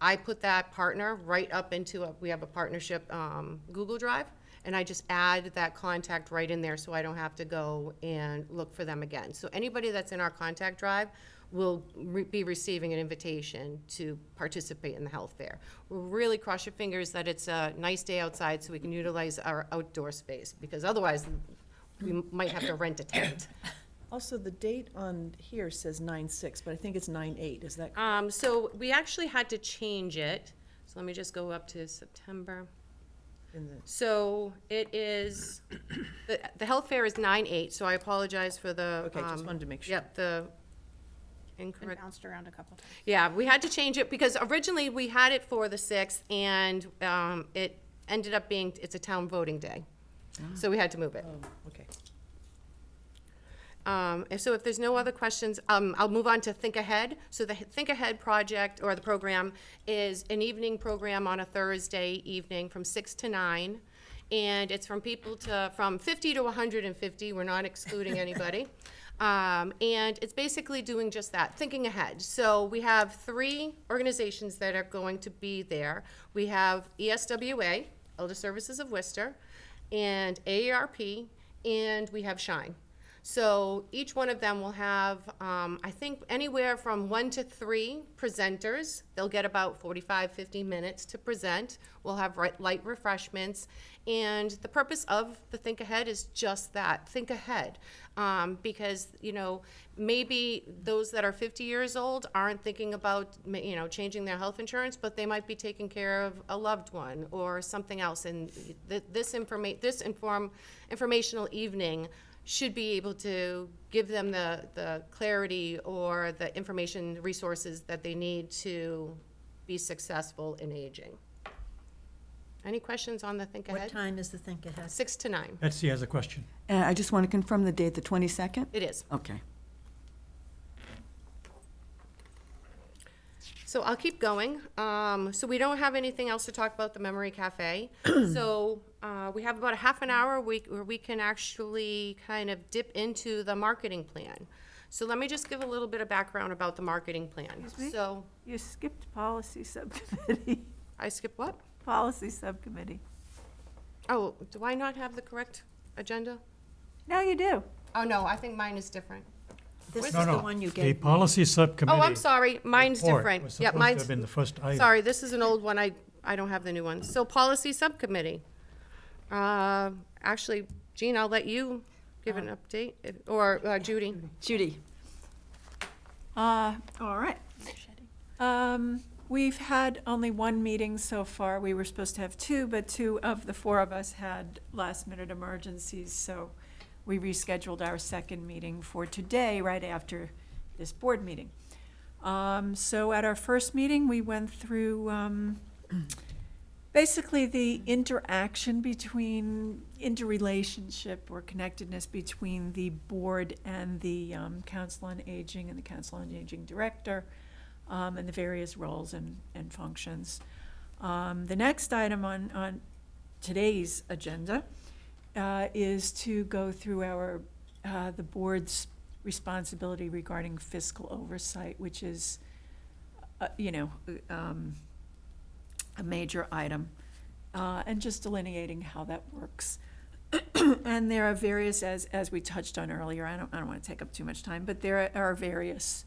Speaker 3: I put that partner right up into we have a partnership Google Drive. And I just add that contact right in there so I don't have to go and look for them again. So anybody that's in our contact drive will be receiving an invitation to participate in the health fair. We'll really cross your fingers that it's a nice day outside so we can utilize our outdoor space, because otherwise we might have to rent a tent.
Speaker 11: Also, the date on here says 9/6, but I think it's 9/8, is that correct?
Speaker 3: So we actually had to change it. So let me just go up to September. So it is, the health fair is 9/8, so I apologize for the.
Speaker 11: Okay, just wanted to make sure.
Speaker 3: Yep, the
Speaker 10: Been
Speaker 3: incorrect.
Speaker 10: bounced around a couple times.
Speaker 3: Yeah, we had to change it because originally we had it for the 6th, and it ended up being, it's a town voting day. So we had to move it.
Speaker 11: Oh, okay.
Speaker 3: So if there's no other questions, I'll move on to Think Ahead. So the Think Ahead project, or the program, is an evening program on a Thursday evening from 6 to 9. And it's from from 50 to 150, we're not excluding anybody. And it's basically doing just that, thinking ahead. So we have 3 organizations that are going to be there. We have ESWA, Elder Services of Worcester, and AARP, and we have Shine. So each one of them will have, I think, anywhere from 1 to 3 presenters. They'll get about 45, 50 minutes to present. We'll have light refreshments. And the purpose of the Think Ahead is just that, think ahead. Because, maybe those that are 50 years old aren't thinking about, changing their health insurance, but they might be taking care of a loved one or something else. And this informational evening should be able to give them the clarity or the information resources that they need to be successful in aging. Any questions on the Think
Speaker 9: What
Speaker 3: Ahead?
Speaker 9: time is the Think Ahead?
Speaker 3: 6 to 9.
Speaker 1: Betsy has a question.
Speaker 8: I just want to confirm the date, the 22nd?
Speaker 3: It is.
Speaker 8: Okay.
Speaker 3: So I'll keep going. So we don't have anything else to talk about the Memory Cafe. So we have about a half an hour where we can actually kind of dip into the marketing plan. So let me just give a little bit of background about the marketing plan.
Speaker 2: Excuse me?
Speaker 3: So
Speaker 2: You skipped policy subcommittee.
Speaker 3: I skipped what?
Speaker 2: Policy subcommittee.
Speaker 3: Oh, do I not have the correct agenda?
Speaker 2: No, you do.
Speaker 3: Oh, no, I think mine is different.
Speaker 9: This is
Speaker 1: No,
Speaker 9: the
Speaker 1: no,
Speaker 9: one you
Speaker 1: the
Speaker 9: gave me.
Speaker 1: policy subcommittee.
Speaker 3: Oh, I'm sorry, mine's
Speaker 1: report
Speaker 3: different.
Speaker 1: was
Speaker 3: Yep,
Speaker 1: supposed to
Speaker 3: mine's,
Speaker 1: have been the first item.
Speaker 3: sorry, this is an old one, I don't have the new one. So policy subcommittee. Actually, Jean, I'll let you give an update, or Judy.
Speaker 9: Judy.
Speaker 2: All right. We've had only one meeting so far. We were supposed to have 2, but 2 of the 4 of us had last-minute emergencies, so we rescheduled our second meeting for today, right after this board meeting. So at our first meeting, we went through basically the interaction between, interrelationship or connectedness between the board and the Council on Aging and the Council on Aging Director, and the various roles and functions. The next item on today's agenda is to go through the board's responsibility regarding fiscal oversight, which is, a major item, and just delineating how that works. And there are various, as we touched on earlier, I don't want to take up too much time, but there are various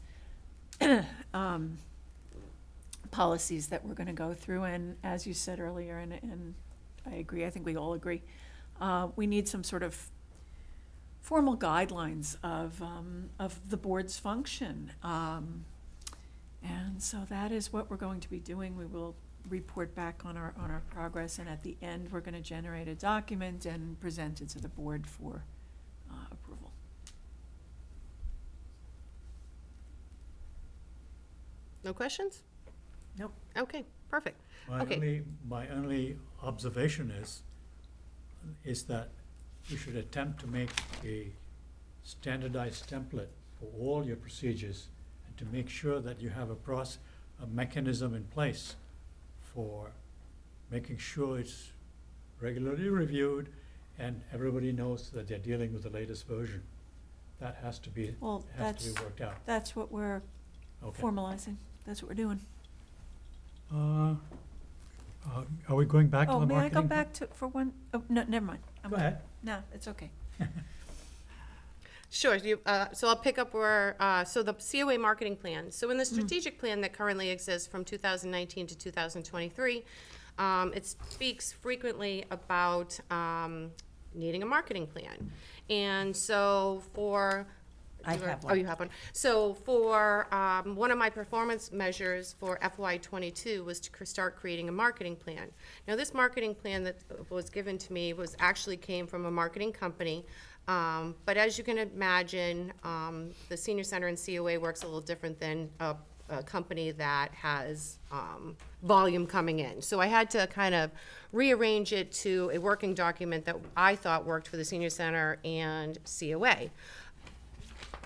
Speaker 2: policies that we're going to go through, and as you said earlier, and I agree, I think we all agree, we need some sort of formal guidelines of the board's function. And so that is what we're going to be doing. We will report back on our progress, and at the end, we're going to generate a document and present it to the board for approval.
Speaker 3: No questions?
Speaker 2: Nope.
Speaker 3: Okay, perfect. Okay.
Speaker 1: My only observation is that you should attempt to make a standardized template for all your procedures, and to make sure that you have a mechanism in place for making sure it's regularly reviewed and everybody knows that they're dealing with the latest version. That has to be
Speaker 2: Well,
Speaker 1: worked out.
Speaker 2: that's what we're
Speaker 1: Okay.
Speaker 2: formalizing. That's what we're doing.
Speaker 1: Are we going back to
Speaker 2: Oh,
Speaker 1: the
Speaker 2: may I
Speaker 1: marketing?
Speaker 2: go back to, for one? Oh, no, never mind.
Speaker 1: Go ahead.
Speaker 2: No, it's okay.
Speaker 3: Sure, so I'll pick up where, so the COA marketing plan. So in the strategic plan that currently exists from 2019 to 2023, it speaks frequently about needing a marketing plan. And so for
Speaker 11: I have
Speaker 3: Oh,
Speaker 11: one.
Speaker 3: you have one. So for one of my performance measures for FY '22 was to start creating a marketing plan. Now, this marketing plan that was given to me actually came from a marketing company. But as you can imagine, the senior center and COA works a little different than a company that has volume coming in. So I had to kind of rearrange it to a working document that I thought worked for the senior center and COA.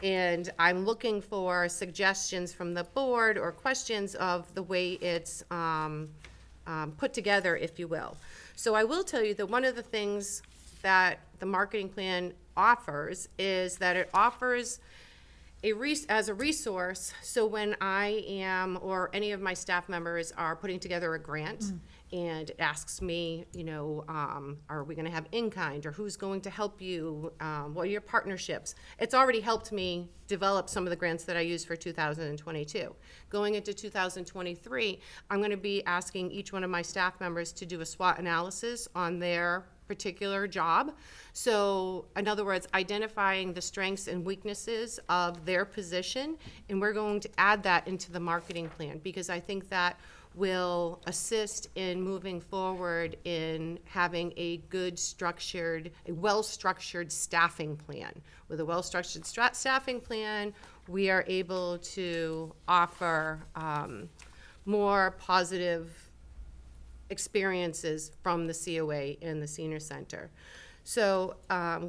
Speaker 3: And I'm looking for suggestions from the board or questions of the way it's put together, if you will. So I will tell you that one of the things that the marketing plan offers is that it offers as a resource, so when I am, or any of my staff members are putting together a grant, and it asks me, are we gonna have in-kind, or who's going to help you, what are your partnerships? It's already helped me develop some of the grants that I used for 2022. Going into 2023, I'm gonna be asking each one of my staff members to do a SWOT analysis on their particular job. So, in other words, identifying the strengths and weaknesses of their position, and we're going to add that into the marketing plan, because I think that will assist in moving forward in having a well-structured staffing plan. With a well-structured staffing plan, we are able to offer more positive experiences from the COA and the senior center. So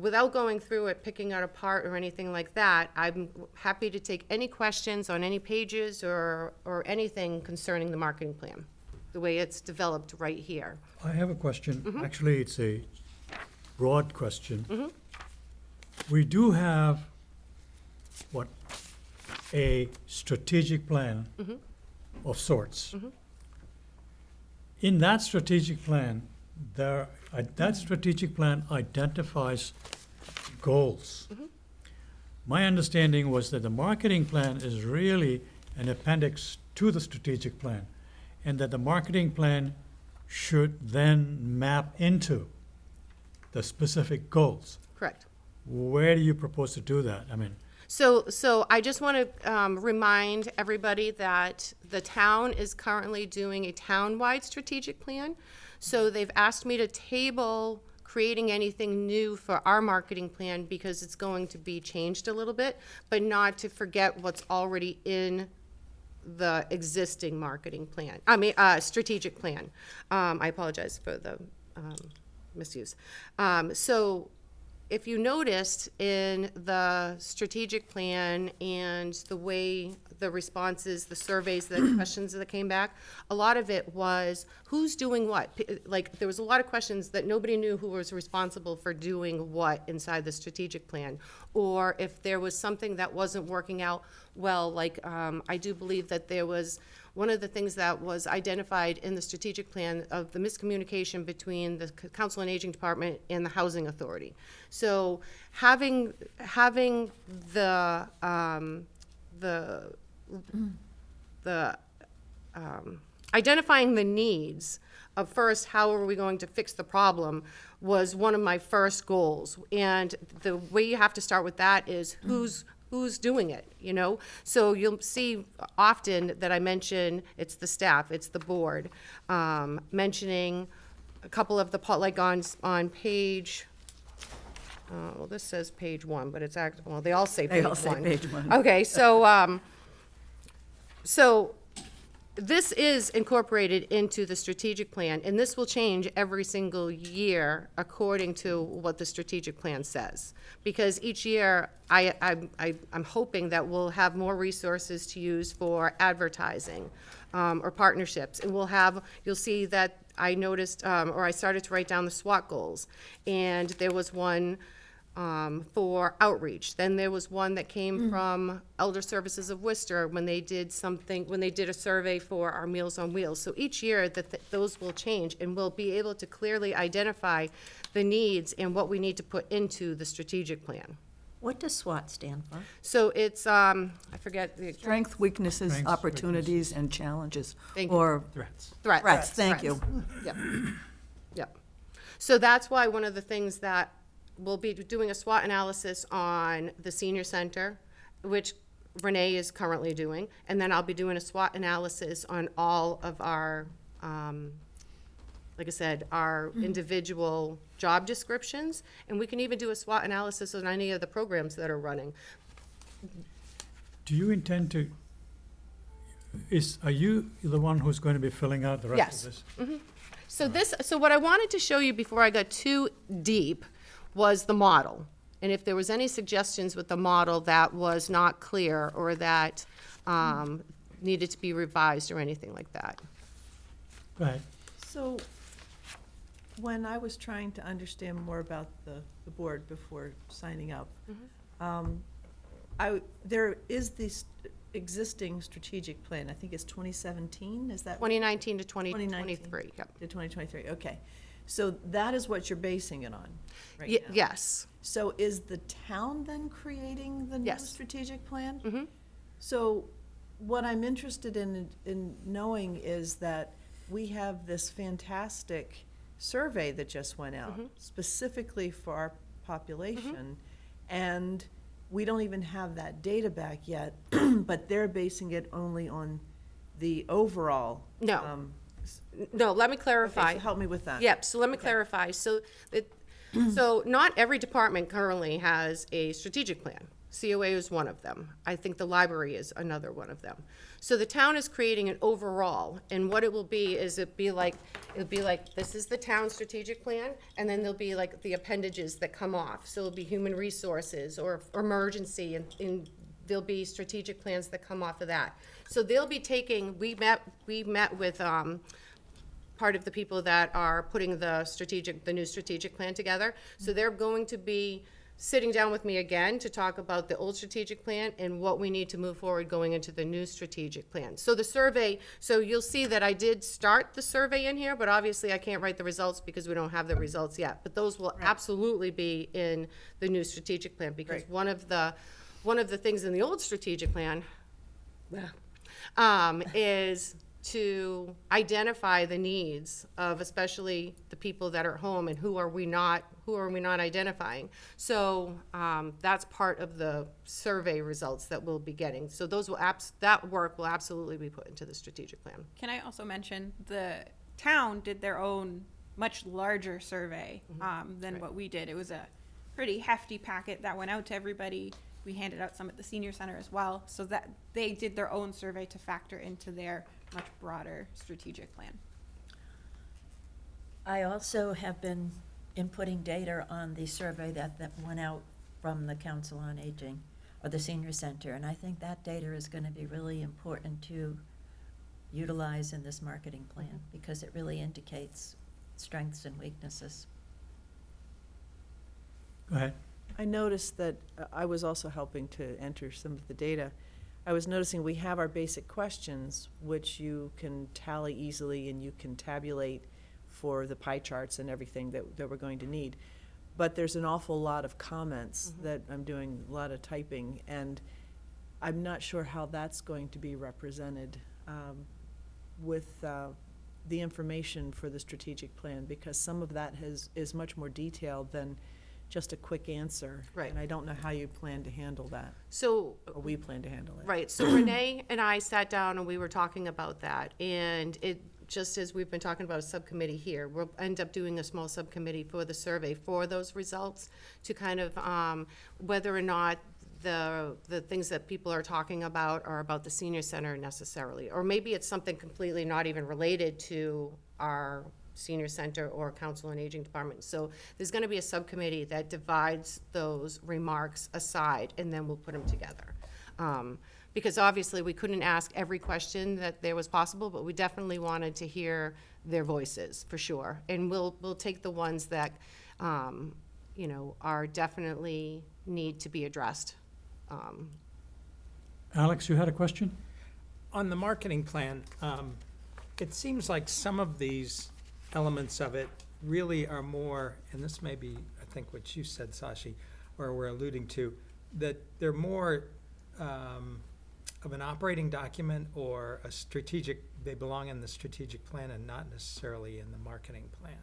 Speaker 3: without going through it, picking it apart or anything like that, I'm happy to take any questions on any pages or anything concerning the marketing plan, the way it's developed right here.
Speaker 1: I have a question. Actually, it's a broad question. We do have, a strategic plan of sorts. In that strategic plan, that strategic plan identifies goals. My understanding was that the marketing plan is really an appendix to the strategic plan, and that the marketing plan should then map into the specific goals.
Speaker 3: Correct.
Speaker 1: Where do you propose to do that? I mean,
Speaker 3: So I just want to remind everybody that the town is currently doing a town-wide strategic plan. So they've asked me to table creating anything new for our marketing plan because it's going to be changed a little bit, but not to forget what's already in the existing marketing plan, strategic plan. I apologize for the misuse. So if you noticed in the strategic plan and the way the responses, the surveys, the questions that came back, a lot of it was who's doing what? Like, there was a lot of questions that nobody knew who was responsible for doing what inside the strategic plan. Or if there was something that wasn't working out well, like I do believe that there was one of the things that was identified in the strategic plan of the miscommunication between the Council on Aging Department and the Housing Authority. So having identifying the needs of first, how are we going to fix the problem, was one of my first goals. And the way you have to start with that is who's doing it, you know? So you'll see often that I mention it's the staff, it's the board, mentioning a couple of the, like on page, well, this says page 1, but it's well, they all say page 1.
Speaker 8: They all say page 1.
Speaker 3: Okay, so, so this is incorporated into the strategic plan, and this will change every single year according to what the strategic plan says. Because each year, I'm hoping that we'll have more resources to use for advertising or partnerships. And you'll see that I noticed, or I started to write down the SWOT goals. And there was one for outreach. Then there was one that came from Elder Services of Worcester when they did a survey for our Meals on Wheels. So each year those will change, and we'll be able to clearly identify the needs and what we need to put into the strategic plan.
Speaker 9: What does SWOT stand for?
Speaker 3: So it's, I forget the.
Speaker 8: Strength, weaknesses,
Speaker 1: Strengths,
Speaker 8: opportunities, and challenges.
Speaker 3: Thank you.
Speaker 8: Or
Speaker 6: Threats.
Speaker 3: Threats.
Speaker 8: thank you.
Speaker 3: Yep. Yep. So that's why one of the things that we'll be doing a SWOT analysis on the senior center, which Renee is currently doing, and then I'll be doing a SWOT analysis on all of our, like I said, our individual job descriptions, and we can even do a SWOT analysis on any of the programs that are running.
Speaker 1: Do you intend to, are you the one who's going to be filling out the rest of this?
Speaker 3: So what I wanted to show you before I got too deep was the model. And if there was any suggestions with the model that was not clear or that needed to be revised or anything like that.
Speaker 1: Go ahead.
Speaker 11: So, when I was trying to understand more about the board before signing up, there is this existing strategic plan, I think it's 2017, is that?
Speaker 3: 2019 to 2023, yep.
Speaker 11: To 2023, okay. So that is what you're basing it on right now?
Speaker 3: Yes.
Speaker 11: So is the town then creating the new
Speaker 3: Yes.
Speaker 11: strategic plan?
Speaker 3: Mhm.
Speaker 11: So what I'm interested in knowing is that we have this fantastic survey that just went out specifically for our population, and we don't even have that data back yet, but they're basing it only on the overall.
Speaker 3: No. No, let me clarify.
Speaker 11: Okay, so help me with that.
Speaker 3: Yep, so let me clarify. So so not every department currently has a strategic plan. COA is one of them. I think the library is another one of them. So the town is creating an overall, and what it will be is it'll be like, this is the town strategic plan, and then there'll be like the appendages that come off. So it'll be human resources or emergency, and there'll be strategic plans that come off of that. So they'll be taking, we met with, part of the people that are putting the new strategic plan together. So they're going to be sitting down with me again to talk about the old strategic plan and what we need to move forward going into the new strategic plan. So the survey, so you'll see that I did start the survey in here, but obviously I can't write the results because we don't have the results yet. But those will absolutely be in the new strategic plan, because one of the things in the old strategic plan is to identify the needs of especially the people that are at home, and who are we not identifying. So that's part of the survey results that we'll be getting. So those that work will absolutely be put into the strategic plan.
Speaker 10: Can I also mention the town did their own much larger survey than what we did. It was a pretty hefty packet that went out to everybody. We handed out some at the senior center as well, so that they did their own survey to factor into their much broader strategic plan.
Speaker 9: I also have been inputting data on the survey that went out from the Council on Aging, or the Senior Center, and I think that data is going to be really important to utilize in this marketing plan, because it really indicates strengths and weaknesses.
Speaker 1: Go ahead.
Speaker 11: I noticed that I was also helping to enter some of the data. I was noticing we have our basic questions, which you can tally easily and you can tabulate for the pie charts and everything that we're going to need. But there's an awful lot of comments that I'm doing a lot of typing, and I'm not sure how that's going to be represented. the information for the strategic plan, because some of that is much more detailed than just a quick answer.
Speaker 3: Right.
Speaker 11: And I don't know how you plan to handle that,
Speaker 3: So,
Speaker 11: or we plan to handle it.
Speaker 3: right, so Renee and I sat down and we were talking about that, and it, just as we've been talking about a subcommittee here, we'll end up doing a small subcommittee for the survey for those results, to kind of, whether or not the things that people are talking about are about the senior center necessarily, or maybe it's something completely not even related to our senior center or council and aging department. So there's gonna be a subcommittee that divides those remarks aside, and then we'll put them together. Because obviously, we couldn't ask every question that there was possible, but we definitely wanted to hear their voices, for sure. And we'll take the ones that, you know, are definitely need to be addressed.
Speaker 1: Alex, you had a question?
Speaker 6: On the marketing plan, it seems like some of these elements of it really are more, and this may be, I think, what you said, Sashi, or we're alluding to, that they're more of an operating document or a strategic, they belong in the strategic plan and not necessarily in the marketing plan.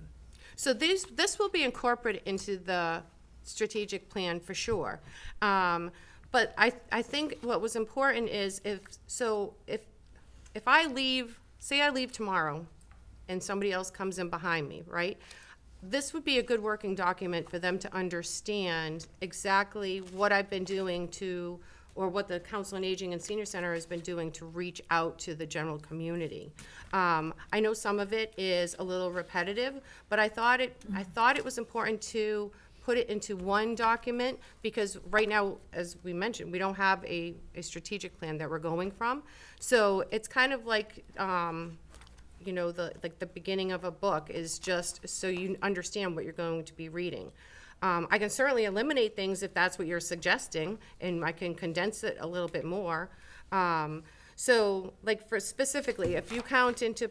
Speaker 3: So this will be incorporated into the strategic plan for sure. But I think what was important is if I leave, say I leave tomorrow and somebody else comes in behind me, right? This would be a good working document for them to understand exactly what I've been doing to, or what the Council on Aging and Senior Center has been doing to reach out to the general community. I know some of it is a little repetitive, but I thought it was important to put it into one document, because right now, as we mentioned, we don't have a strategic plan that we're going from. So it's kind of like, you know, the beginning of a book is just so you understand what you're going to be reading. I can certainly eliminate things if that's what you're suggesting, and I can condense it a little bit more. So, like, for specifically, if you count into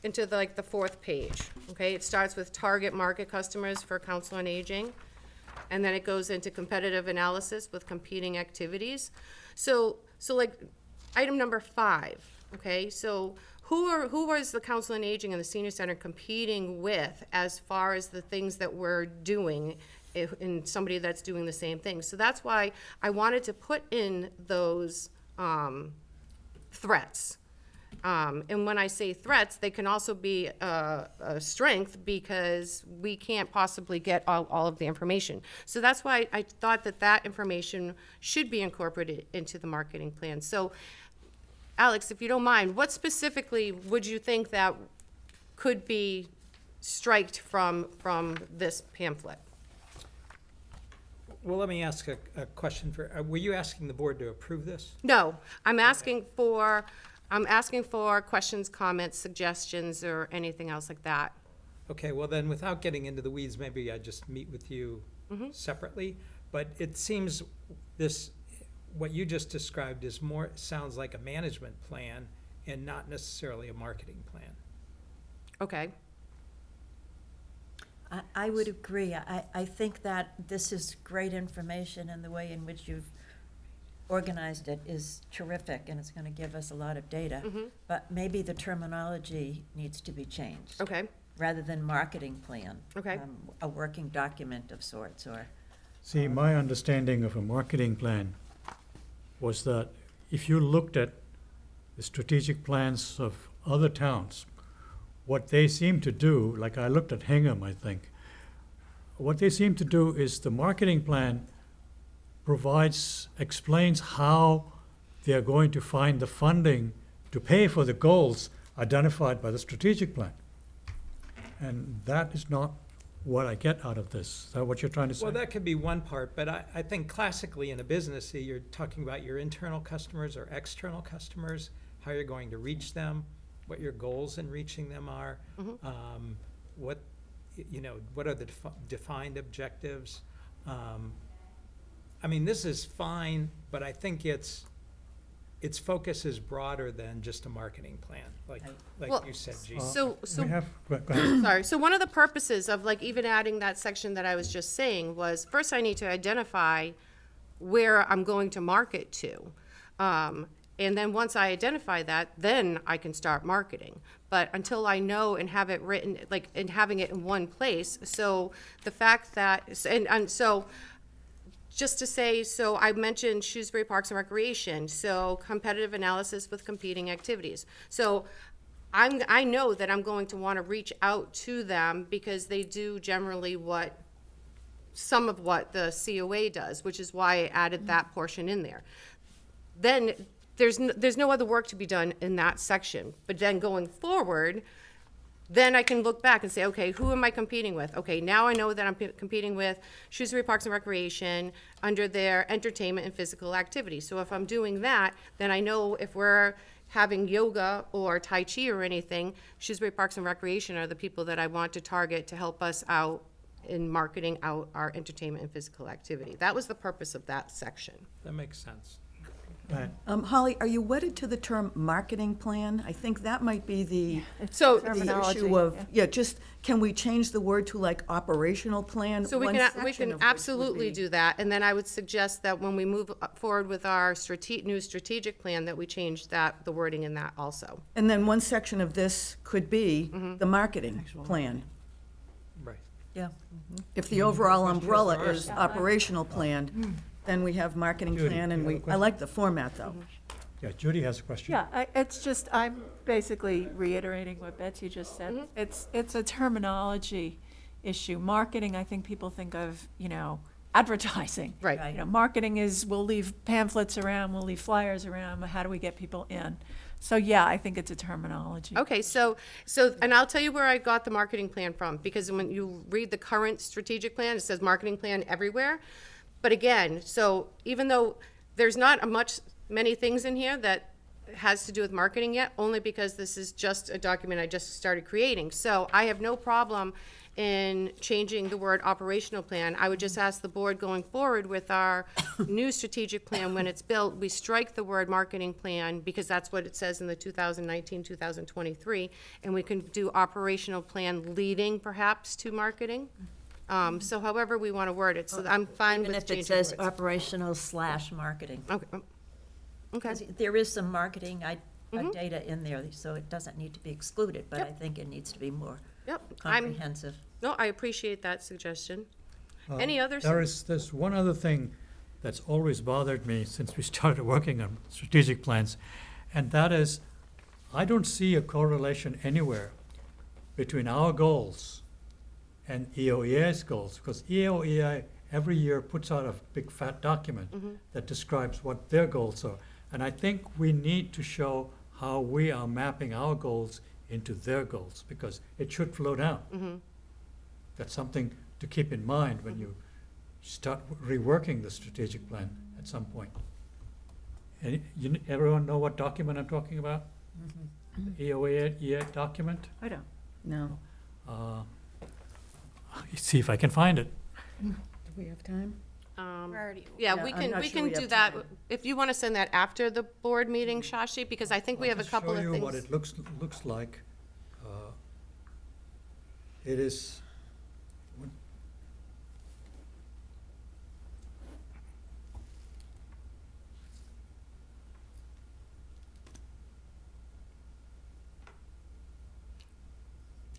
Speaker 3: the fourth page, okay, it starts with target market customers for Council on Aging, and then it goes into competitive analysis with competing activities. So like, item number 5, okay, so who was the Council on Aging and the Senior Center competing with as far as the things that we're doing in somebody that's doing the same thing? So that's why I wanted to put in those threats. And when I say threats, they can also be a strength, because we can't possibly get all of the information. So that's why I thought that information should be incorporated into the marketing plan. So, Alex, if you don't mind, what specifically would you think that could be striked from this pamphlet?
Speaker 6: Well, let me ask a question were you asking the board to approve this?
Speaker 3: No, I'm asking for questions, comments, suggestions, or anything else like that.
Speaker 6: Okay, well then, without getting into the weeds, maybe I just meet with you separately. But it seems what you just described sounds like a management plan and not necessarily a marketing plan.
Speaker 3: Okay.
Speaker 9: I would agree. I think that this is great information, and the way in which you've organized it is terrific, and it's going to give us a lot of data. But maybe the terminology needs to be changed.
Speaker 3: Okay.
Speaker 9: Rather than marketing plan.
Speaker 3: Okay.
Speaker 9: A working document of sorts, or.
Speaker 1: See, my understanding of a marketing plan was that if you looked at the strategic plans of other towns, what they seem to do, like I looked at Hingham, I think, what they seem to do is the marketing plan explains how they're going to find the funding to pay for the goals identified by the strategic plan. And that is not what I get out of this. Is that what you're trying to say?
Speaker 6: Well, that could be one part, but I think classically in a business, you're talking about your internal customers or external customers, how you're going to reach them, what your goals in reaching them are, what are the defined objectives. I mean, this is fine, but I think its focus is broader than just a marketing plan, like
Speaker 3: Well,
Speaker 6: you said, Gene.
Speaker 3: So
Speaker 1: Go ahead.
Speaker 3: sorry. So one of the purposes of like even adding that section that I was just saying was, first I need to identify where I'm going to market to. And then once I identify that, then I can start marketing. But until I know and have it written, like, and having it in one place, so the fact that, and so, just to say, so I mentioned Shrewsbury Parks and Recreation, so competitive analysis with competing activities. So I know that I'm going to want to reach out to them because they do generally some of what the COA does, which is why I added that portion in there. Then there's no other work to be done in that section. But then going forward, then I can look back and say, okay, who am I competing with? Okay, now I know that I'm competing with Shrewsbury Parks and Recreation under their entertainment and physical activity. So if I'm doing that, then I know if we're having yoga or Tai Chi or anything, Shrewsbury Parks and Recreation are the people that I want to target to help us out in marketing out our entertainment and physical activity. That was the purpose of that section.
Speaker 6: That makes sense.
Speaker 1: Go ahead.
Speaker 8: Holly, are you wedded to the term marketing plan? I think that might be the
Speaker 3: So,
Speaker 2: Terminology,
Speaker 8: issue of,
Speaker 2: yeah.
Speaker 8: just, can we change the word to like operational plan?
Speaker 3: so we
Speaker 8: One
Speaker 3: can
Speaker 8: section of which would
Speaker 3: absolutely
Speaker 8: be-
Speaker 3: do that. And then I would suggest that when we move forward with our new strategic plan, that we change the wording in that also.
Speaker 8: And then one section of this could be
Speaker 3: Mm-hmm.
Speaker 8: the marketing plan.
Speaker 6: Right.
Speaker 9: Yeah.
Speaker 8: If the overall umbrella
Speaker 6: there are
Speaker 8: is operational plan, then we have marketing
Speaker 1: Judy,
Speaker 8: plan, and
Speaker 1: you have a
Speaker 8: I
Speaker 1: question?
Speaker 8: like the format, though.
Speaker 1: Yeah, Judy has a question.
Speaker 2: Yeah, it's just, I'm basically reiterating what Betsy just said. It's a terminology issue. Marketing, I think people think of, advertising.
Speaker 3: Right.
Speaker 9: Right.
Speaker 2: Marketing is, we'll leave pamphlets around, we'll leave flyers around, how do we get people in? So, yeah, I think it's a terminology.
Speaker 3: Okay, so, and I'll tell you where I got the marketing plan from, because when you read the current strategic plan, it says marketing plan everywhere. But again, so even though there's not many things in here that has to do with marketing yet, only because this is just a document I just started creating. So I have no problem in changing the word operational plan. I would just ask the board going forward with our new strategic plan, when it's built, we strike the word marketing plan, because that's what it says in the 2019-2023, and we can do operational plan leading perhaps to marketing. So however we want to word it, so I'm fine
Speaker 9: Even
Speaker 3: with
Speaker 9: if it
Speaker 3: changing
Speaker 9: says
Speaker 3: words.
Speaker 9: operational/marketing.
Speaker 3: Okay. Okay.
Speaker 9: 'Cause there is some marketing data in there, so it doesn't need to be excluded, but I think it needs to be more
Speaker 3: Yep,
Speaker 9: comprehensive.
Speaker 3: no, I appreciate that suggestion. Any others?
Speaker 1: There's one other thing that's always bothered me since we started working on strategic plans, and that is, I don't see a correlation anywhere between our goals and EOEA's goals, because EOEA every year puts out a big fat document that describes what their goals are. And I think we need to show how we are mapping our goals into their goals, because it should flow down. That's something to keep in mind when you start reworking the strategic plan at some point. And everyone know what document I'm talking about? EOEA document?
Speaker 2: I don't.
Speaker 8: No.
Speaker 1: See if I can find it.
Speaker 8: Do we have time?
Speaker 10: We're already.
Speaker 3: Yeah,
Speaker 8: Yeah,
Speaker 3: we
Speaker 8: I'm
Speaker 3: can,
Speaker 8: not
Speaker 3: we
Speaker 8: sure
Speaker 3: can
Speaker 8: we
Speaker 3: do
Speaker 8: have
Speaker 3: that.
Speaker 8: time.
Speaker 3: If you want to send that after the board meeting, Shashi, because I think we have a couple of
Speaker 1: I'll just show you what
Speaker 3: things.
Speaker 1: it looks like. It is,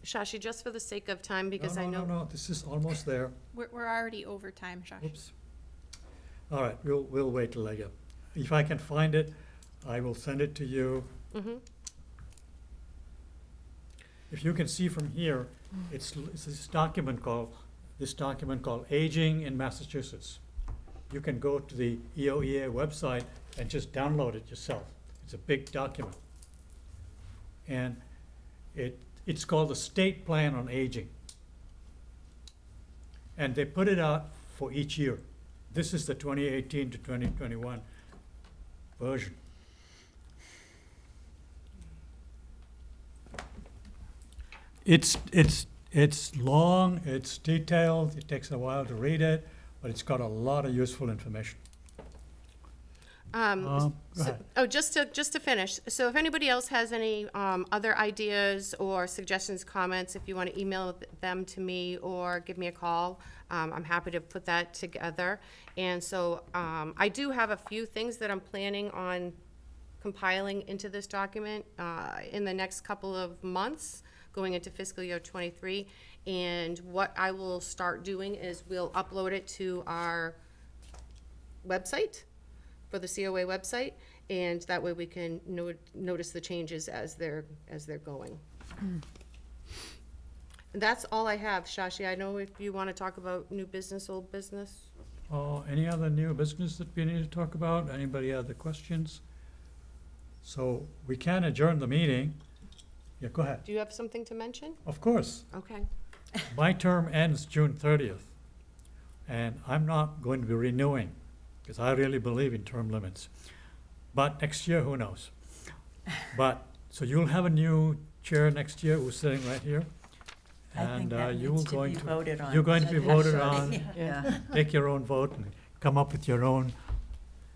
Speaker 3: Shashi, just for the sake of time, because I know.
Speaker 1: no, this is almost there.
Speaker 10: We're already over time, Josh.
Speaker 1: Oops. All right, we'll wait till I get, if I can find it, I will send it to you. If you can see from here, it's this document called Aging in Massachusetts. You can go to the EOEA website and just download it yourself. It's a big document. And it's called the State Plan on Aging. And they put it out for each year. This is the 2018 to 2021 version. It's long, it's detailed, it takes a while to read it, but it's got a lot of useful information. Go ahead.
Speaker 3: Oh, just to finish, so if anybody else has any other ideas or suggestions, comments, if you want to email them to me or give me a call, I'm happy to put that together. And so I do have a few things that I'm planning on compiling into this document in the next couple of months, going into fiscal year '23. And what I will start doing is we'll upload it to our website, for the COA website, and that way we can notice the changes as they're going. And that's all I have, Shashi. I know if you want to talk about new business, old business.
Speaker 1: Any other new business that we need to talk about? Anybody other questions? So we can adjourn the meeting. Yeah, go ahead.
Speaker 3: Do you have something to mention?
Speaker 1: Of course.
Speaker 3: Okay.
Speaker 1: My term ends June 30th, and I'm not going to be renewing, because I really believe in term limits. But next year, who knows? But, so you'll have a new chair next year who's sitting right here.
Speaker 9: I think
Speaker 1: And
Speaker 9: that
Speaker 1: you
Speaker 9: needs
Speaker 1: will
Speaker 9: to
Speaker 1: going
Speaker 9: be
Speaker 1: to,
Speaker 9: voted on.
Speaker 1: you're going to be voted on,
Speaker 8: Yeah.
Speaker 1: take your own vote and come up with your own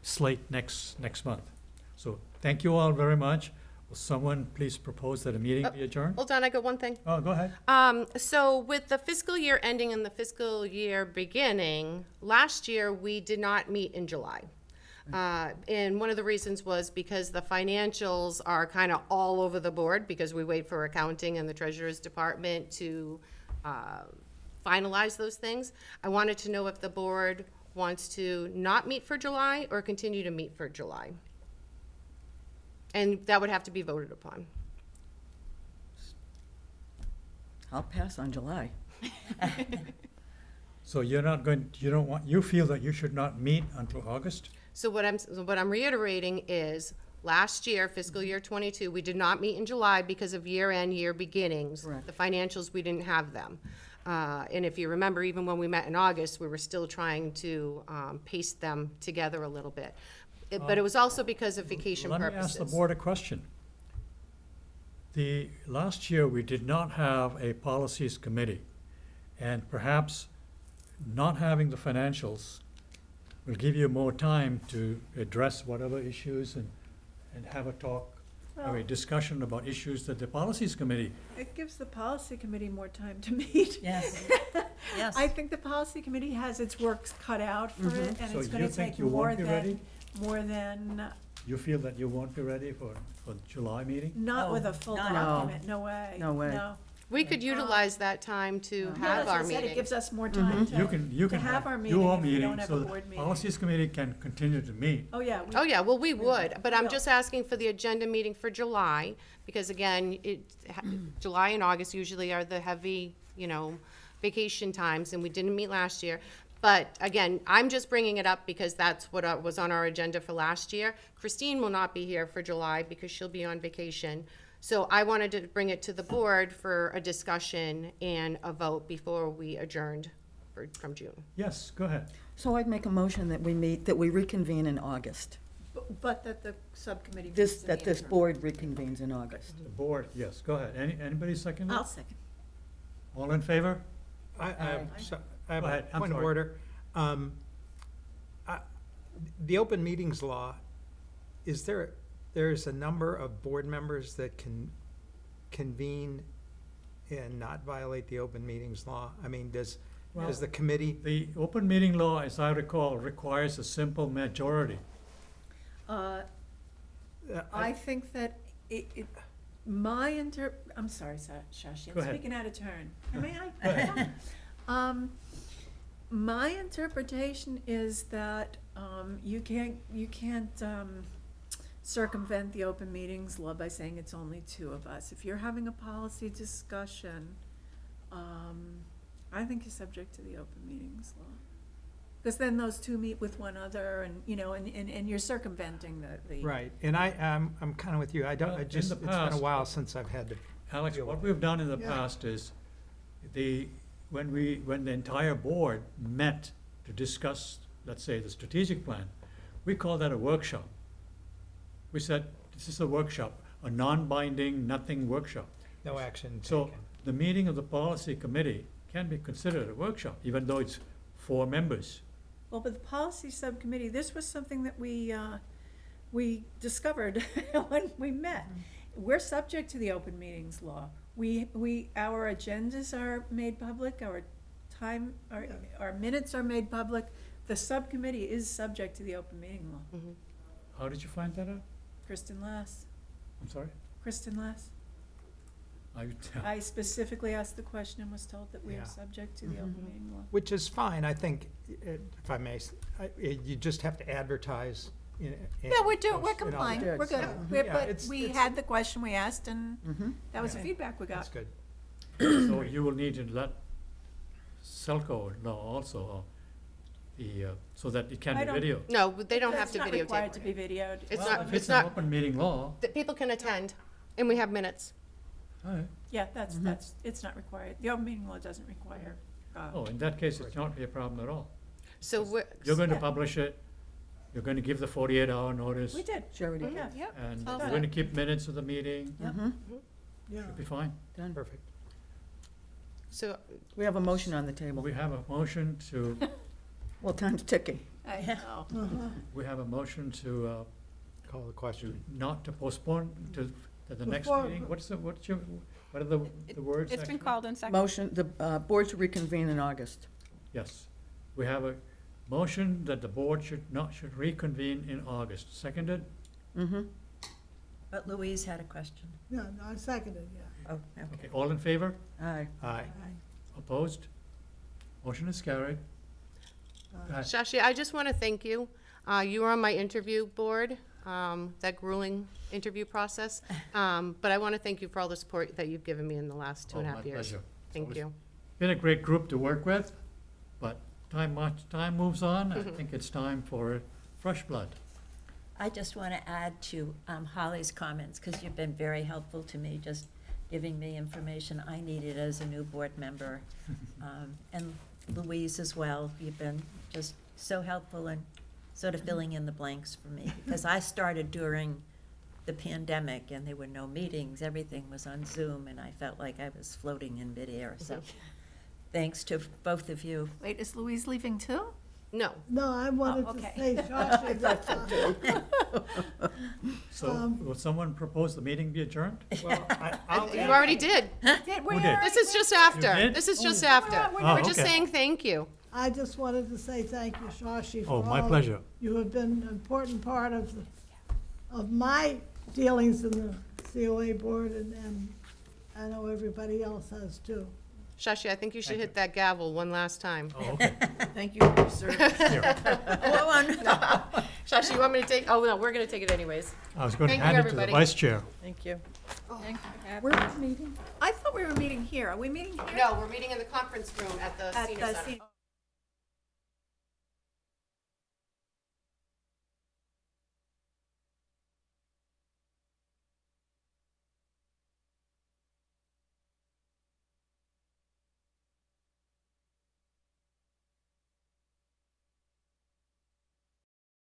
Speaker 1: slate next month. So thank you all very much. Will someone please propose that a meeting be adjourned?
Speaker 3: Hold on, I got one thing.
Speaker 1: Oh, go ahead.
Speaker 3: So with the fiscal year ending and the fiscal year beginning, last year, we did not meet in July. And one of the reasons was because the financials are kind of all over the board, because we wait for accounting and the treasurer's department to finalize those things. I wanted to know if the board wants to not meet for July or continue to meet for July. And that would have to be voted upon.
Speaker 8: I'll pass on July.
Speaker 1: So you're not going, you don't want, you feel that you should not meet until August?
Speaker 3: So what I'm reiterating is, last year, fiscal year '22, we did not meet in July because of year-end, year beginnings.
Speaker 8: Correct.
Speaker 3: The financials, we didn't have them. And if you remember, even when we met in August, we were still trying to paste them together a little bit. But it was also because of vacation
Speaker 1: Let
Speaker 3: purposes.
Speaker 1: me ask the board a question. Last year, we did not have a policies committee, and perhaps not having the financials will give you more time to address whatever issues and have a talk, have a discussion about issues that the policies committee.
Speaker 2: It gives the policy committee more time to meet.
Speaker 9: Yes, yes.
Speaker 2: I think the policy committee has its work cut out for it, and
Speaker 1: So
Speaker 2: it's
Speaker 1: you
Speaker 2: gonna
Speaker 1: think
Speaker 2: take
Speaker 1: you
Speaker 2: more
Speaker 1: won't be ready?
Speaker 2: than,
Speaker 1: You feel that you won't be ready for July meeting?
Speaker 2: not with
Speaker 9: No,
Speaker 2: a full
Speaker 9: no, no.
Speaker 2: document, no way.
Speaker 8: No way.
Speaker 2: No.
Speaker 3: We could utilize that time to
Speaker 2: Yeah,
Speaker 3: have
Speaker 2: that's what
Speaker 3: our
Speaker 2: I said, it
Speaker 3: meeting.
Speaker 2: gives us more time
Speaker 1: You
Speaker 2: to
Speaker 1: can
Speaker 2: have our
Speaker 1: do
Speaker 2: meeting
Speaker 1: our
Speaker 2: if we
Speaker 1: meeting,
Speaker 2: don't have
Speaker 1: so
Speaker 2: a
Speaker 1: the
Speaker 2: board meeting.
Speaker 1: policies committee can continue to meet.
Speaker 2: Oh, yeah.
Speaker 3: Oh, yeah, well, we would, but I'm
Speaker 2: will.
Speaker 3: just asking for the agenda meeting for July, because again, July and August usually are the heavy, vacation times, and we didn't meet last year. But again, I'm just bringing it up because that's what was on our agenda for last year. Christine will not be here for July because she'll be on vacation. So I wanted to bring it to the board for a discussion and a vote before we adjourned from June.
Speaker 1: Yes, go ahead.
Speaker 8: So I'd make a motion that we reconvene in August.
Speaker 2: But that the subcommittee.
Speaker 8: This,
Speaker 2: meets in
Speaker 8: that
Speaker 2: the
Speaker 8: this
Speaker 2: interim.
Speaker 8: board reconvenes in August.
Speaker 1: The board, yes, go ahead. Anybody second it?
Speaker 2: I'll second.
Speaker 1: All in favor?
Speaker 6: I have
Speaker 1: Go
Speaker 6: a
Speaker 1: ahead, I'm
Speaker 6: point of
Speaker 1: sorry.
Speaker 6: order. The open meetings law, there's a number of board members that can convene and not violate the open meetings law? I mean, does the committee?
Speaker 1: The open meeting law, as I recall, requires a simple majority.
Speaker 2: I think that I'm sorry, Shashi,
Speaker 1: Go
Speaker 2: I'm
Speaker 1: ahead.
Speaker 2: speaking out of turn. May I? My interpretation is that, you can't circumvent the open meetings law by saying it's only two of us. If you're having a policy discussion, I think you're subject to the open meetings law. Because then those two meet with one another and you're circumventing the.
Speaker 6: Right, and I'm kind of with you.
Speaker 1: Well, in
Speaker 6: It's
Speaker 1: the
Speaker 6: been a
Speaker 1: past-
Speaker 6: while since I've had to.
Speaker 1: Alex,
Speaker 6: deal
Speaker 1: what
Speaker 6: with
Speaker 1: we've done in the past is, when the entire board met to discuss, let's say, the strategic plan, we call that a workshop. We said, this is a workshop, a non-binding, nothing workshop.
Speaker 6: No action
Speaker 1: So
Speaker 6: taken.
Speaker 1: the meeting of the policy committee can be considered a workshop, even though it's 4 members.
Speaker 2: Well, but the policy subcommittee, this was something that we discovered when we met. We're subject to the open meetings law. Our agendas are made public, our minutes are made public. The subcommittee is subject to the open meeting law.
Speaker 1: How did you find that out?
Speaker 2: Kristen Lass.
Speaker 1: I'm sorry?
Speaker 2: Kristen Lass.
Speaker 1: I,
Speaker 2: I specifically asked the question and was told that we
Speaker 6: Yeah.
Speaker 2: are subject to the open meeting law.
Speaker 6: Which is fine, I think, if I may, you just have to advertise.
Speaker 2: Yeah, we're complying,
Speaker 8: that.
Speaker 2: we're good.
Speaker 8: Yeah.
Speaker 2: We're-
Speaker 6: Yeah,
Speaker 2: But
Speaker 6: it's-
Speaker 2: we
Speaker 6: it's-
Speaker 2: had the question we asked, and that was the
Speaker 6: Yeah.
Speaker 2: feedback we
Speaker 6: That's
Speaker 2: got.
Speaker 6: good.
Speaker 1: so you will need to let Selco know also, so that it can
Speaker 2: I
Speaker 1: be
Speaker 2: don't-
Speaker 1: video.
Speaker 3: No, they don't have to
Speaker 2: It's not required
Speaker 3: videotape.
Speaker 2: to be videoed.
Speaker 3: It's
Speaker 1: Well,
Speaker 3: not,
Speaker 1: if
Speaker 3: it's
Speaker 1: it's an
Speaker 3: not,
Speaker 1: open meeting law,
Speaker 3: that people can attend, and we have minutes.
Speaker 1: all right.
Speaker 2: Yeah, that's, it's not required. The open meeting law doesn't require.
Speaker 1: Oh, in that case, it's not be a problem at all.
Speaker 3: So we're,
Speaker 1: You're going to
Speaker 2: Yeah.
Speaker 1: publish it, you're going to give the 48-hour notice,
Speaker 2: We did.
Speaker 8: Charity.
Speaker 2: Yeah, yep.
Speaker 1: and
Speaker 2: all
Speaker 1: you're
Speaker 2: done.
Speaker 1: going to keep minutes of the meeting,
Speaker 5: Yeah.
Speaker 1: should be fine.
Speaker 8: Done.
Speaker 6: Perfect.
Speaker 3: so,
Speaker 8: We have a motion on the table.
Speaker 1: We have a motion to,
Speaker 8: Well, time's ticking.
Speaker 2: I know.
Speaker 1: we have a motion to,
Speaker 6: Call the question.
Speaker 1: not to postpone to the next
Speaker 5: Before-
Speaker 1: meeting? What are the words?
Speaker 10: It's been
Speaker 1: actually?
Speaker 10: called in second.
Speaker 8: Motion, the board to reconvene in August.
Speaker 1: Yes. We have a motion that the board should reconvene in August. Seconded?
Speaker 8: Mm-hmm.
Speaker 9: But Louise had a question.
Speaker 5: Yeah, no, I seconded, yeah.
Speaker 9: Oh, okay.
Speaker 1: Okay, all in favor?
Speaker 8: Aye.
Speaker 6: Aye.
Speaker 1: Opposed? Motion is carried. Go ahead.
Speaker 3: Shashi, I just want to thank you. You were on my interview board, that grueling interview process. But I want to thank you for all the support that you've given me in the last two and a
Speaker 1: Oh,
Speaker 3: half
Speaker 1: my
Speaker 3: years.
Speaker 1: pleasure.
Speaker 3: Thank
Speaker 1: Always
Speaker 3: you.
Speaker 1: Been a great group to work with, but time moves on. I think it's time for fresh blood.
Speaker 9: I just want to add to Holly's comments, because you've been very helpful to me, just giving me information I needed as a new board member. And Louise as well, you've been just so helpful in sort of filling in the blanks for me, because I started during the pandemic and there were no meetings, everything was on Zoom, and I felt like I was floating in midair, so thanks to both of you.
Speaker 2: Wait, is Louise leaving too?
Speaker 3: No,
Speaker 5: No, I wanted to
Speaker 2: okay.
Speaker 5: say, Josh,
Speaker 1: So will someone propose the meeting be adjourned?
Speaker 6: Well,
Speaker 3: you already did.
Speaker 1: Who did?
Speaker 3: This is just after.
Speaker 1: did?
Speaker 3: This is just after.
Speaker 1: Oh,
Speaker 3: We're just
Speaker 1: okay.
Speaker 3: saying thank you.
Speaker 5: I just wanted to say thank you, Shashi, for
Speaker 1: Oh, my
Speaker 5: all-
Speaker 1: pleasure.
Speaker 5: You have been an important part of my dealings in the COA board, and I know everybody else has too.
Speaker 3: Shashi, I think you should
Speaker 1: Thank
Speaker 3: hit that gavel one last time.
Speaker 1: Oh, okay.
Speaker 11: Thank you for your service.
Speaker 1: Here.
Speaker 3: Shashi, you want me to take, oh, no, we're going to take it anyways.
Speaker 1: I was going to
Speaker 3: Thank you,
Speaker 1: hand it to the
Speaker 3: everybody.
Speaker 1: vice chair.
Speaker 11: Thank you.
Speaker 2: I thought we were meeting here. Are we meeting here?
Speaker 3: No, we're meeting in the conference room at the
Speaker 2: At
Speaker 3: senior
Speaker 2: the
Speaker 3: center.
Speaker 2: sen-